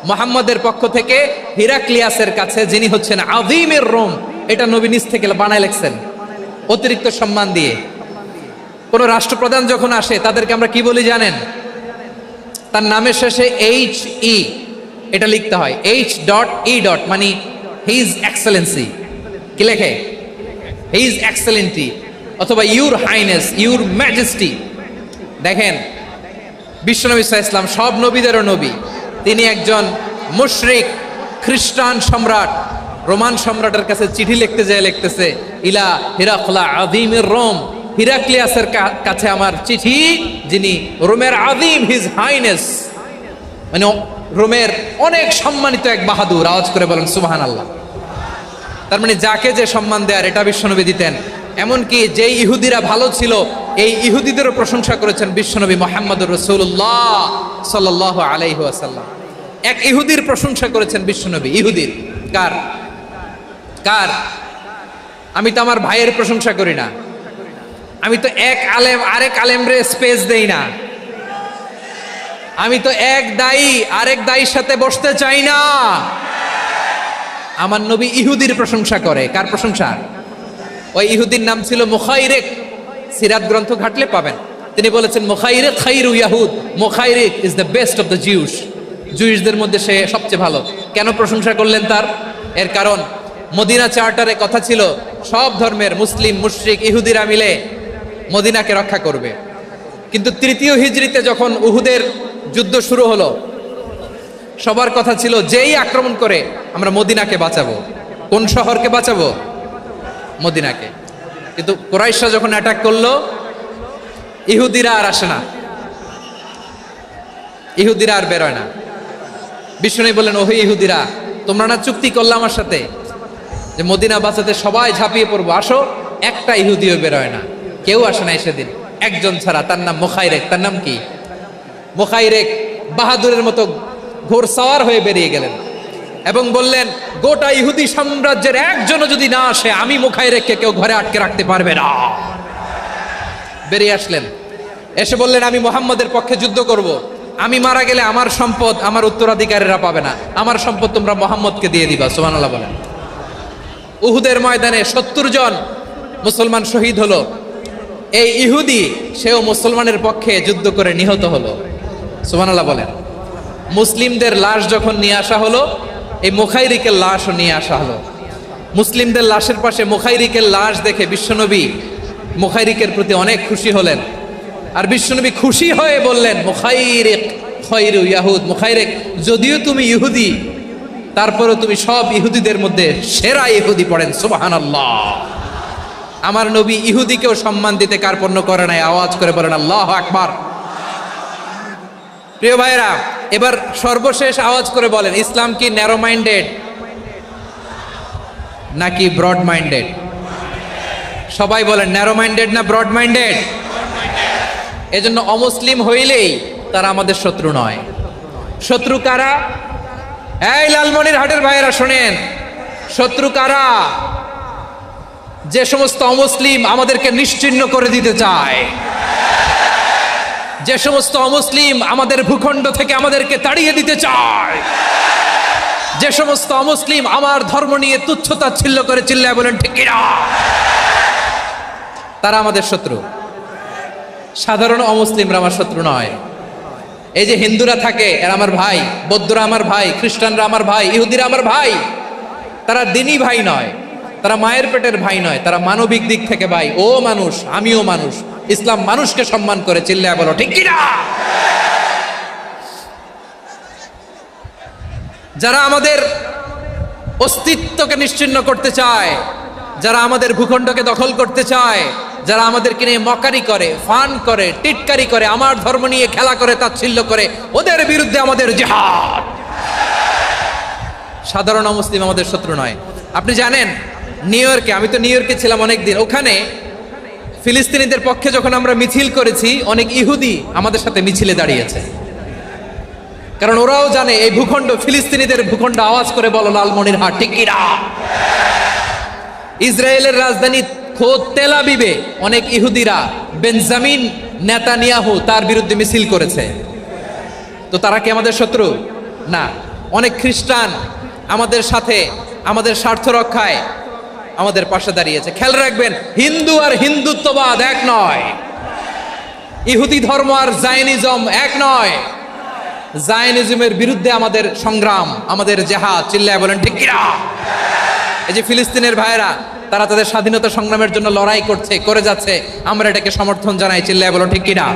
মুহাম্মদের পক্ষ থেকে হিরাক্লিয়াসের কাছে, যিনি হচ্ছেন আযীমির রোম। এটা নবী নিজ থেকে বানায় লিখছেন, অতিরিক্ত সম্মান দিয়ে। কোন রাষ্ট্রপ্রধান যখন আসে তাদেরকে আমরা কি বলি জানেন? তার নামের শেষে HE এটা লিখতে হয়, H.E. মানে হিজ এক্সেলেন্সি। কি লেখে? হিজ এক্সেলেন্টি, অথবা ইউর হাইনেস, ইউর ম্যাজেস্টি। দেখেন, বিশ্বনবী সাল্লাল্লাহু আলাইহি ওয়াসাল্লাম সব নবীদেরও নবী, তিনি একজন মুশরিক খ্রিস্টান সম্রাট রোমান সম্রাটের কাছে চিঠি লিখতে যায়, লিখতেছে ইলা হিরাকলা আযীমির রোম, হিরাক্লিয়াসের কাছে আমার চিঠি, যিনি রোমের আযীম, হিজ হাইনেস, মানে রোমের অনেক সম্মানিত এক বাহাদুর। আওয়াজ করে বলেন সুবহানাল্লাহ। তার মানে যাকে যে সম্মান দেয়ার এটা বিশ্বনবী দিতেন। এমনকি যেই ইহুদিরা ভালো ছিল, এই ইহুদিদেরও প্রশংসা করেছেন বিশ্বনবী মুহাম্মদুর রাসূলুল্লাহ সাল্লাল্লাহু আলাইহি ওয়াসাল্লাম। এক ইহুদির প্রশংসা করেছেন বিশ্বনবী। ইহুদির কার? আমি তো আমার ভাইয়ের প্রশংসা করি না, আমি তো এক আলেম আরেক আলেমরে স্পেস দেই না, আমি তো এক দায়ী আরেক দায়ীর সাথে বসতে চাই না। আমার নবী ইহুদির প্রশংসা করে। কার প্রশংসা? ওই ইহুদির নাম ছিল মুখাইরিক। সিরাত গ্রন্থ ঘাটলে পাবেন। তিনি বলেছেন, মুখাইরিক খাইরু ইয়াহুদ, Mukhayriq is the best of the Jews. জুইশদের মধ্যে সে সবচেয়ে ভালো। কেন প্রশংসা করলেন তার? এর কারণ মদিনা চার্টারে কথা ছিল সব ধর্মের মুসলিম, মুশরিক, ইহুদিরা মিলে মদিনাকে রক্ষা করবে। কিন্তু 3য় হিজরিতে যখন উহুদের যুদ্ধ শুরু হলো, সবার কথা ছিল যেই আক্রমণ করে আমরা মদিনাকে বাঁচাবো। কোন শহরকে বাঁচাবো? মদিনাকে। কিন্তু কুরাইশরা যখন অ্যাটাক করলো, ইহুদিরা আর আসে না, ইহুদিরা আর বেরোয় না। বিষ্ণু বললেন, ওহে ইহুদিরা, তোমরা না চুক্তি করলে আমার সাথে যে মদিনা বাঁচাতে সবাই ঝাঁপিয়ে পড়বো, আসো। একটা ইহুদিও বেরোয় না, কেউ আসে না সেদিন, একজন ছাড়া। তার নাম মুখাইরেক। তার নাম কি? মুখাইরেক বাহাদুরের মতো ঘোড়সাওয়ার হয়ে বেরিয়ে গেলেন এবং বললেন, গোটা ইহুদি সাম্রাজ্যের একজনও যদি না আসে, আমি মুখাইরেককে কেউ ঘরে আটকে রাখতে পারবে না। বেরিয়ে আসলেন, এসে বললেন, আমি মুহাম্মদের পক্ষে যুদ্ধ করব। আমি মারা গেলে আমার সম্পদ আমার উত্তরাধিকারীরা পাবে না, আমার সম্পদ তোমরা মুহাম্মদকে দিয়ে দিবা। সুবহানাল্লাহ বলেন। উহুদের ময়দানে 70 জন মুসলমান শহীদ হলো। এই ইহুদি, সেও মুসলমানের পক্ষে যুদ্ধ করে নিহত হলো। সুবহানাল্লাহ বলেন। মুসলিমদের লাশ যখন নিয়ে আসা হলো, এই মুখাইরিকের লাশও নিয়ে আসা হলো। মুসলিমদের লাশের পাশে মুখাইরিকের লাশ দেখে বিশ্বনবী মুখাইরিকের প্রতি অনেক খুশি হলেন আর বিশ্বনবী খুশি হয়ে বললেন মুখাইরিক খৈরু ইয়াহুদ, মুখাইরিক, যদিও তুমি ইহুদি তারপরেও তুমি সব ইহুদিদের মধ্যে সেরা ইহুদি। পড়েন সুবহানাল্লাহ। আমার নবী ইহুদিকেও সম্মান দিতে কার্পণ্য করে নাই, আওয়াজ করে বলেন আল্লাহু আকবার। প্রিয় ভাইরা, এবার সর্বশেষ আওয়াজ করে বলেন, ইসলাম কি ন্যারো মাইন্ডেড নাকি ব্রড মাইন্ডেড? সবাই বলেন ন্যারো মাইন্ডেড না ব্রড মাইন্ডেড? এজন্য অমুসলিম হইলেই তারা আমাদের শত্রু নয়। শত্রু কারা? এই লালমনিরহাটের ভাইয়েরা শোনেন, শত্রু কারা? যে সমস্ত অমুসলিম আমাদেরকে নিশ্চিহ্ন করে দিতে চায়, যে সমস্ত অমুসলিম আমাদের ভূখণ্ড থেকে আমাদেরকে তাড়িয়ে দিতে চায়, যে সমস্ত অমুসলিম আমার ধর্ম নিয়ে তুচ্ছতাচ্ছিল্য করে চিল্লায় বলেন ঠিক কিনা, তারা আমাদের শত্রু। সাধারণ অমুসলিমরা আমার শত্রু নয়। এই যে হিন্দুরা থাকে এরা আমার ভাই, বৌদ্ধরা আমার ভাই, খ্রিস্টানরা আমার ভাই, ইহুদিরা আমার ভাই। তারা দিনই ভাই নয়, তারা মায়ের পেটের ভাই নয়, তারা মানবিক দিক থেকে ভাই। ও মানুষ, আমিও মানুষ। ইসলাম মানুষকে সম্মান করে, চিল্লায় বলো ঠিক কিনা। যারা আমাদের অস্তিত্বকে নিশ্চিহ্ন করতে চায়, যারা আমাদের ভূখণ্ডকে দখল করতে চায়, যারা আমাদেরকে নিয়ে মকারি করে, ফান করে, টিটকারি করে, আমার ধর্ম নিয়ে খেলা করে, তাচ্ছিল্য করে, ওদের বিরুদ্ধে আমাদের জিহাদ। সাধারণ মুসলিম আমাদের শত্রু নয়। আপনি জানেন নিউ ইয়র্কে, আমি তো নিউ ইয়র্কে ছিলাম অনেকদিন, ওখানে ফিলিস্তিনিদের পক্ষে যখন আমরা মিছিল করেছি, অনেক ইহুদি আমাদের সাথে মিছিলে দাঁড়িয়েছে। কারণ ওরাও জানে এই ভূখণ্ড ফিলিস্তিনিদের ভূখণ্ড। আওয়াজ করে বলো লালমনিরহাট ঠিক কিনা। ইসরায়েলের রাজধানী খোদ তেল আবিবে অনেক ইহুদিরা বেঞ্জামিন নেতানিয়াহু তার বিরুদ্ধে মিছিল করেছে। তো তারা কি আমাদের শত্রু? না। অনেক খ্রিস্টান আমাদের সাথে আমাদের স্বার্থ রক্ষায় আমাদের পাশে দাঁড়িয়েছে। খেয়াল রাখবেন, হিন্দু আর হিন্দুত্ববাদ এক নয়, ইহুদি ধর্ম আর জায়নিজম এক নয়। জায়নিজমের বিরুদ্ধে আমাদের সংগ্রাম, আমাদের জেহাদ, চিল্লায় বলেন ঠিক কিনা। এই যে ফিলিস্তিনের ভাইরা, তারা তাদের স্বাধীনতা সংগ্রামের জন্য লড়াই করছে, করে যাচ্ছে, আমরা এটাকে সমর্থন জানাই, চিল্লায় বলো ঠিক কিনা।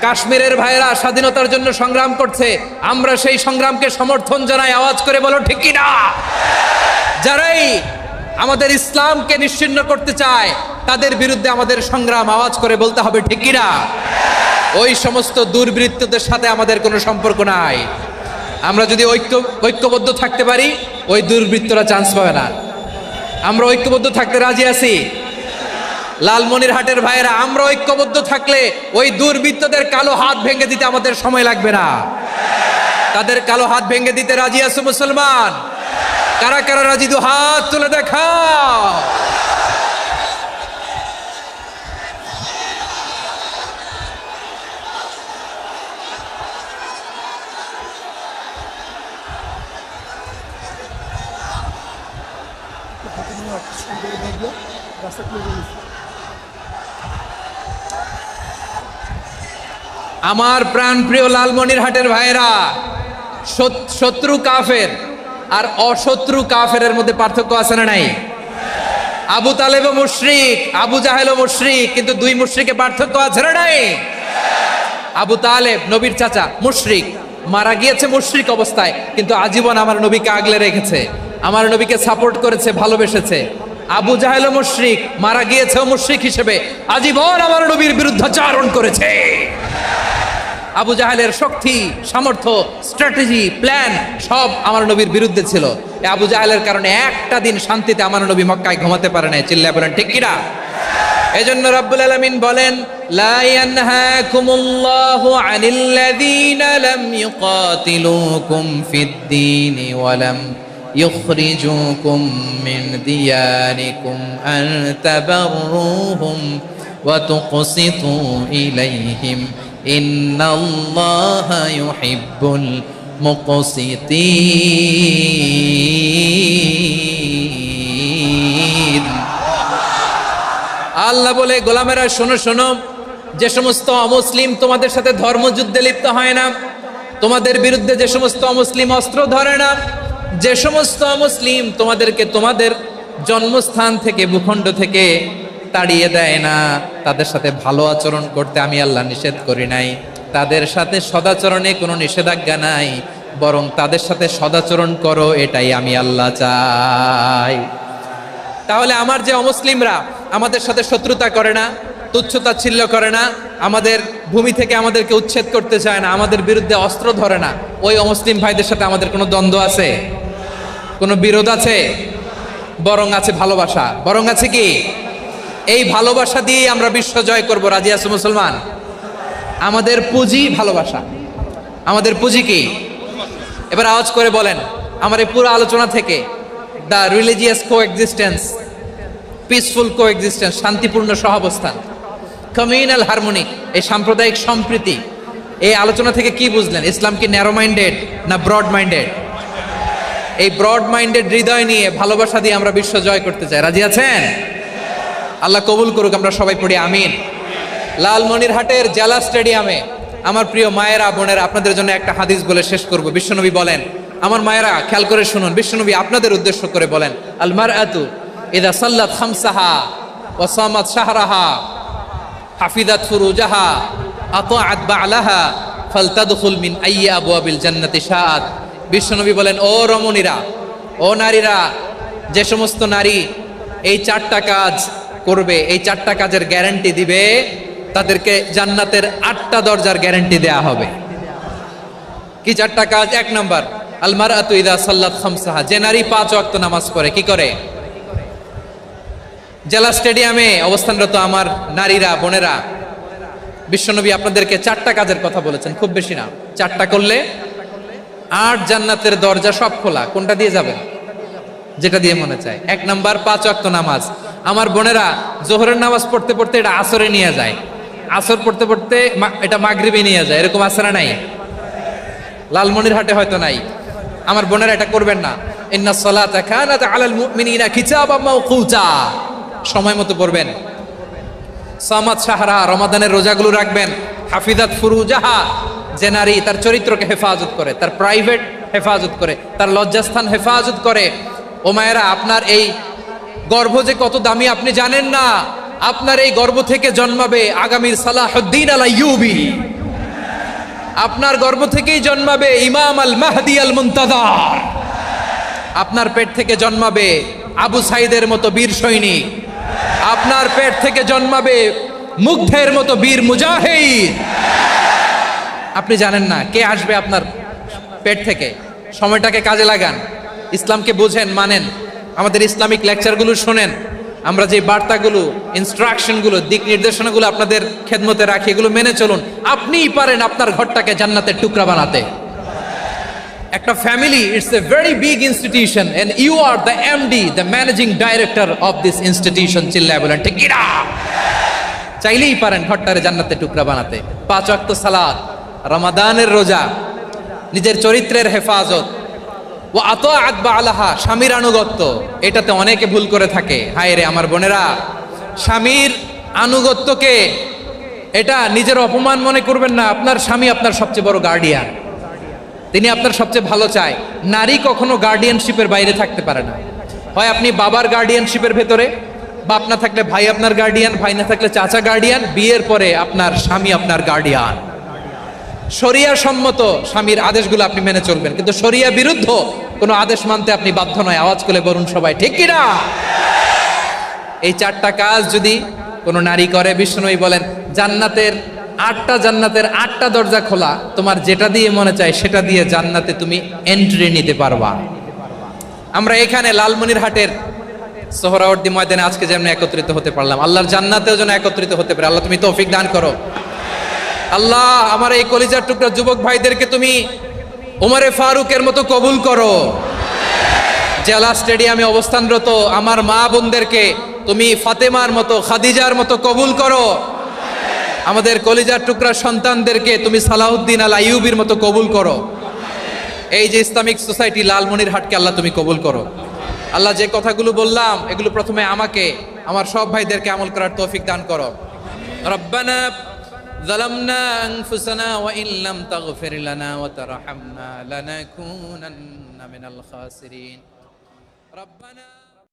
কাশ্মীরের ভাইরা স্বাধীনতার জন্য সংগ্রাম করছে, আমরা সেই সংগ্রামকে সমর্থন জানাই, আওয়াজ করে বলো ঠিক কিনা। যারাই আমাদের ইসলামকে নিশ্চিহ্ন করতে চায় তাদের বিরুদ্ধে আমাদের সংগ্রাম, আওয়াজ করে বলতে হবে ঠিক কিনা। ওই সমস্ত দুর্বৃত্তদের সাথে আমাদের কোনো সম্পর্ক নাই। আমরা যদি ঐক্যবদ্ধ থাকতে পারি, ওই দুর্বৃত্তরা চান্স পাবে না। আমরা ঐক্যবদ্ধ থাকতে রাজি আছি। লালমনিরহাটের ভাইয়েরা, আমরা ঐক্যবদ্ধ থাকলে ওই দুর্বৃত্তদের কালো হাত ভেঙে দিতে আমাদের সময় লাগবে না। তাদের কালো হাত ভেঙে দিতে রাজি আছে মুসলমান? কারা কারা রাজি? দু হাত তুলে দেখাও। আমার প্রাণ প্রিয় লালমনিরহাটের ভাইয়েরা, শত্রু কাফের আর অশত্রু কাফেরের মধ্যে পার্থক্য আছে না নাই? আবু তালেবও মুশরিক, আবু জাহেলও মুশরিক, কিন্তু দুই মুশরিকে পার্থক্য আছে না নাই? আবু তালেব নবীর চাচা, মুশরিক, মারা গিয়েছে মুশরিক অবস্থায়, কিন্তু আজীবন আমার নবীকে আগলে রেখেছে, আমার নবীকে সাপোর্ট করেছে, ভালোবেসেছে। আবু জাহেলও মুশরিক, মারা গিয়েছে মুশরিক হিসেবে, আজীবন আমার নবীর বিরুদ্ধাচরণ করেছে। আবু জাহেলের শক্তি, সামর্থ্য, স্ট্র্যাটেজি, প্ল্যান সব আমার নবীর বিরুদ্ধে ছিল। এই আবু জাহেলের কারণে একটা দিন শান্তিতে আমার নবী মক্কায় ঘুমাতে পারে নাই, চিল্লায় বলেন ঠিক কিনা। এজন্য রব্বুল আলামিন বলেন, লা ইয়ানহাকুমুল্লাহু আনিল্লাযীনা লাম ইউকাতিলুকুম ফিদ-দীনি ওয়া লাম ইখরিজুকুম মিন দিয়ারিকুম আন তাবাররুহুম ওয়া তুকসিতু ইলাইহিম ইন্নাল্লাহা ইউহিব্বুল মুকসিতিন। আল্লাহ বলে, গোলামেরা শোনো শোনো, যে সমস্ত অমুসলিম তোমাদের সাথে ধর্মযুদ্ধে লিপ্ত হয় না, তোমাদের বিরুদ্ধে যে সমস্ত অমুসলিম অস্ত্র ধরে না, যে সমস্ত অমুসলিম তোমাদেরকে তোমাদের জন্মস্থান থেকে, ভূখণ্ড থেকে তাড়িয়ে দেয় না, তাদের সাথে ভালো আচরণ করতে আমি আল্লাহ নিষেধ করি নাই, তাদের সাথে সদাচরণে কোনো নিষেধাজ্ঞা নাই, বরং তাদের সাথে সদাচরণ করো, এটাই আমি আল্লাহ চাই। তাহলে আমার যে অমুসলিমরা আমাদের সাথে শত্রুতা করে না, তুচ্ছতাচ্ছিল্য করে না, আমাদের ভূমি থেকে আমাদেরকে উচ্ছেদ করতে চায় না, আমাদের বিরুদ্ধে অস্ত্র ধরে না, ওই অমুসলিম ভাইদের সাথে আমাদের কোনো দ্বন্দ্ব আছে? কোনো বিরোধ আছে? বরং আছে ভালোবাসা। বরং আছে কি? এই ভালোবাসা দিয়ে আমরা বিশ্ব জয় করব। রাজি আছো মুসলমান? আমাদের পুঁজি ভালোবাসা। আমাদের পুঁজি কি? এবার আওয়াজ করে বলেন, আমার এই পুরো আলোচনা থেকে the religious coexistence, peaceful coexistence, শান্তিপূর্ণ সহাবস্থান, কমিউনাল হারমোনি, এই সাম্প্রদায়িক সম্প্রীতি, এই আলোচনা থেকে কি বুঝলেন? ইসলাম কি ন্যারো মাইন্ডেড না ব্রড মাইন্ডেড? এই ব্রড মাইন্ডেড হৃদয় নিয়ে, ভালোবাসা দিয়ে আমরা বিশ্ব জয় করতে চাই। রাজি আছেন? আল্লাহ কবুল করুক। আমরা সবাই পড়ি আমিন। লালমনিরহাটের জেলা স্টেডিয়ামে আমার প্রিয় মায়েরা, বোনেরা, আপনাদের জন্য একটা হাদিস বলে শেষ করব। বিশ্বনবী বলেন, আমার মায়েরা খেয়াল করে শুনুন, বিশ্বনবী আপনাদের উদ্দেশ্য করে বলেন, আল মারআতু ইযা সাল্লাত খামসাহা ওয়া সামাত শাহরাহা হাফিজাত ফুরুজাহা আতাআত বা'লাহা ফালতাদখুল মিন আইয়ি আবওয়াবিল জান্নাতি শাআত। বিশ্বনবী বলেন, ও রমণীরা, ও নারীরা, যে সমস্ত নারী এই 4টা কাজ করবে, এই 4টা কাজের গ্যারান্টি দিবে, তাদেরকে জান্নাতের 8টা দরজার গ্যারান্টি দেয়া হবে। কি 4টা কাজ? 1 নাম্বার, আল মারআতু ইযা সাল্লাত খামসাহা, যে নারী 5 ওয়াক্ত নামাজ পড়ে। কি করে? জেলা স্টেডিয়ামে অবস্থানরত আমার নারীরা, বোনেরা, বিশ্বনবী আপনাদেরকে 4টা কাজের কথা বলেছেন, খুব বেশি না। 4টা করলে 8 জান্নাতের দরজা সব খোলা। কোনটা দিয়ে যাবেন? যেটা দিয়ে মনে চায়। 1 নাম্বার 5 ওয়াক্ত নামাজ। আমার বোনেরা জোহরের নামাজ পড়তে পড়তে এটা আসরে নিয়ে যায়, আসর পড়তে পড়তে এটা মাগরিবে নিয়ে যায়। এরকম আসরা নাই? লালমনিরহাটে হয়তো নাই। আমার বোনেরা এটা করবেন না। ইন্নাস সালাতা কানাত আলাল মুমিনিনা কিতাবাম মাওকুতা, সময় মতো পড়বেন। সামাত শাহরা, রমাদানের রোজাগুলো রাখবেন। হাফিজাত ফুরুজাহা, যে নারী তার চরিত্রকে হেফাজত করে, তার প্রাইভেট হেফাজত করে, তার লজ্জাস্থান হেফাজত করে। ও মায়েরা, আপনার এই গর্ভ যে কত দামি আপনি জানেন না। আপনার এই গর্ভ থেকে জন্মাবে আগামীর সালাহুদ্দিন আল আইয়ুবী। আপনার গর্ভ থেকেই জন্মাবে ইমাম আল মাহদি আল মুনতাজার। আপনার পেট থেকে জন্মাবে আবু সাইদের মতো বীর সৈনিক। আপনার পেট থেকে জন্মাবে মুগ্ধের মতো বীর মুজাহিদ। আপনি জানেন না কে আসবে আপনার পেট থেকে। সময়টাকে কাজে লাগান, ইসলামকে বুঝেন, মানেন, আমাদের ইসলামিক লেকচারগুলো শোনেন, আমরা যে বার্তাগুলো, ইনস্ট্রাকশনগুলো, দিক নির্দেশনাগুলো আপনাদের খেদমতে রাখি, এগুলো মেনে চলুন। আপনিই পারেন আপনার ঘরটাকে জান্নাতের টুকরা বানাতে। একটা family, it's a very big institution and you are the MD, the managing director of this institution. চিল্লায় বলেন ঠিক কিনা? চাইলেই পারেন ঘরটারে জান্নাতের টুকরা বানাতে। 5 ওয়াক্ত সালাত, রমাদানের রোজা, নিজের চরিত্রের হেফাজত, ও আতাআত বা'লাহা, স্বামীর আনুগত্য। এটাতে অনেকে ভুল করে থাকে। হায় রে আমার বোনেরা, স্বামীর আনুগত্যকে এটা নিজের অপমান মনে করবেন না। আপনার স্বামী আপনার সবচেয়ে বড় গার্ডিয়ান, তিনি আপনার সবচেয়ে ভালো চায়। নারী কখনো গার্ডিয়ানশিপের বাইরে থাকতে পারে না। হয় আপনি বাবার গার্ডিয়ানশিপের ভেতরে, বাপ না থাকলে ভাই আপনার গার্ডিয়ান, ভাই না থাকলে চাচা গার্ডিয়ান, বিয়ের পরে আপনার স্বামী আপনার গার্ডিয়ান। শরিয়া সম্মত স্বামীর আদেশগুলো আপনি মেনে চলবেন, কিন্তু শরিয়া বিরুদ্ধ কোনো আদেশ মানতে আপনি বাধ্য নয়। আওয়াজ করে বলুন সবাই ঠিক কিনা? এই 4টা কাজ যদি কোনো নারী করে, বিষ্ণুই বলেন জান্নাতের 8টা দরজা খোলা। তোমার যেটা দিয়ে মনে চায় সেটা দিয়ে জান্নাতে তুমি এন্ট্রি নিতে পারবা। আমরা এখানে লালমনিরহাটের সোহরাওয়ার্দী ময়দানে আজকে যেমন একত্রিত হতে পারলাম, আল্লাহর জান্নাতেও যেন একত্রিত হতে পারে। আল্লাহ তুমি তৌফিক দান করো। আল্লাহ আমার এই কলিজার টুকরা যুবক ভাইদেরকে তুমি ওমরে ফারুকের মতো কবুল করো। জেলা স্টেডিয়ামে অবস্থানরত আমার মা বোনদেরকে তুমি ফাতেমার মতো, খাদিজার মতো কবুল করো। আমাদের কলিজার টুকরা সন্তানদেরকে তুমি সালাহুদ্দিন আল আইয়ুবীর মতো কবুল করো। এই যে ইসলামিক সোসাইটি লালমনিরহাটকে আল্লাহ তুমি কবুল করো। আল্লাহ যে কথাগুলো বললাম এগুলো প্রথমে আমাকে, আমার সব ভাইদেরকে আমল করার তৌফিক দান করো। রব্বানা যালামনা আনফুসানা ওয়া ইন লাম তাগফির লানা ওয়া তারহামনা লানাকুনান্না মিনাল খাসিরিন। রব্বানা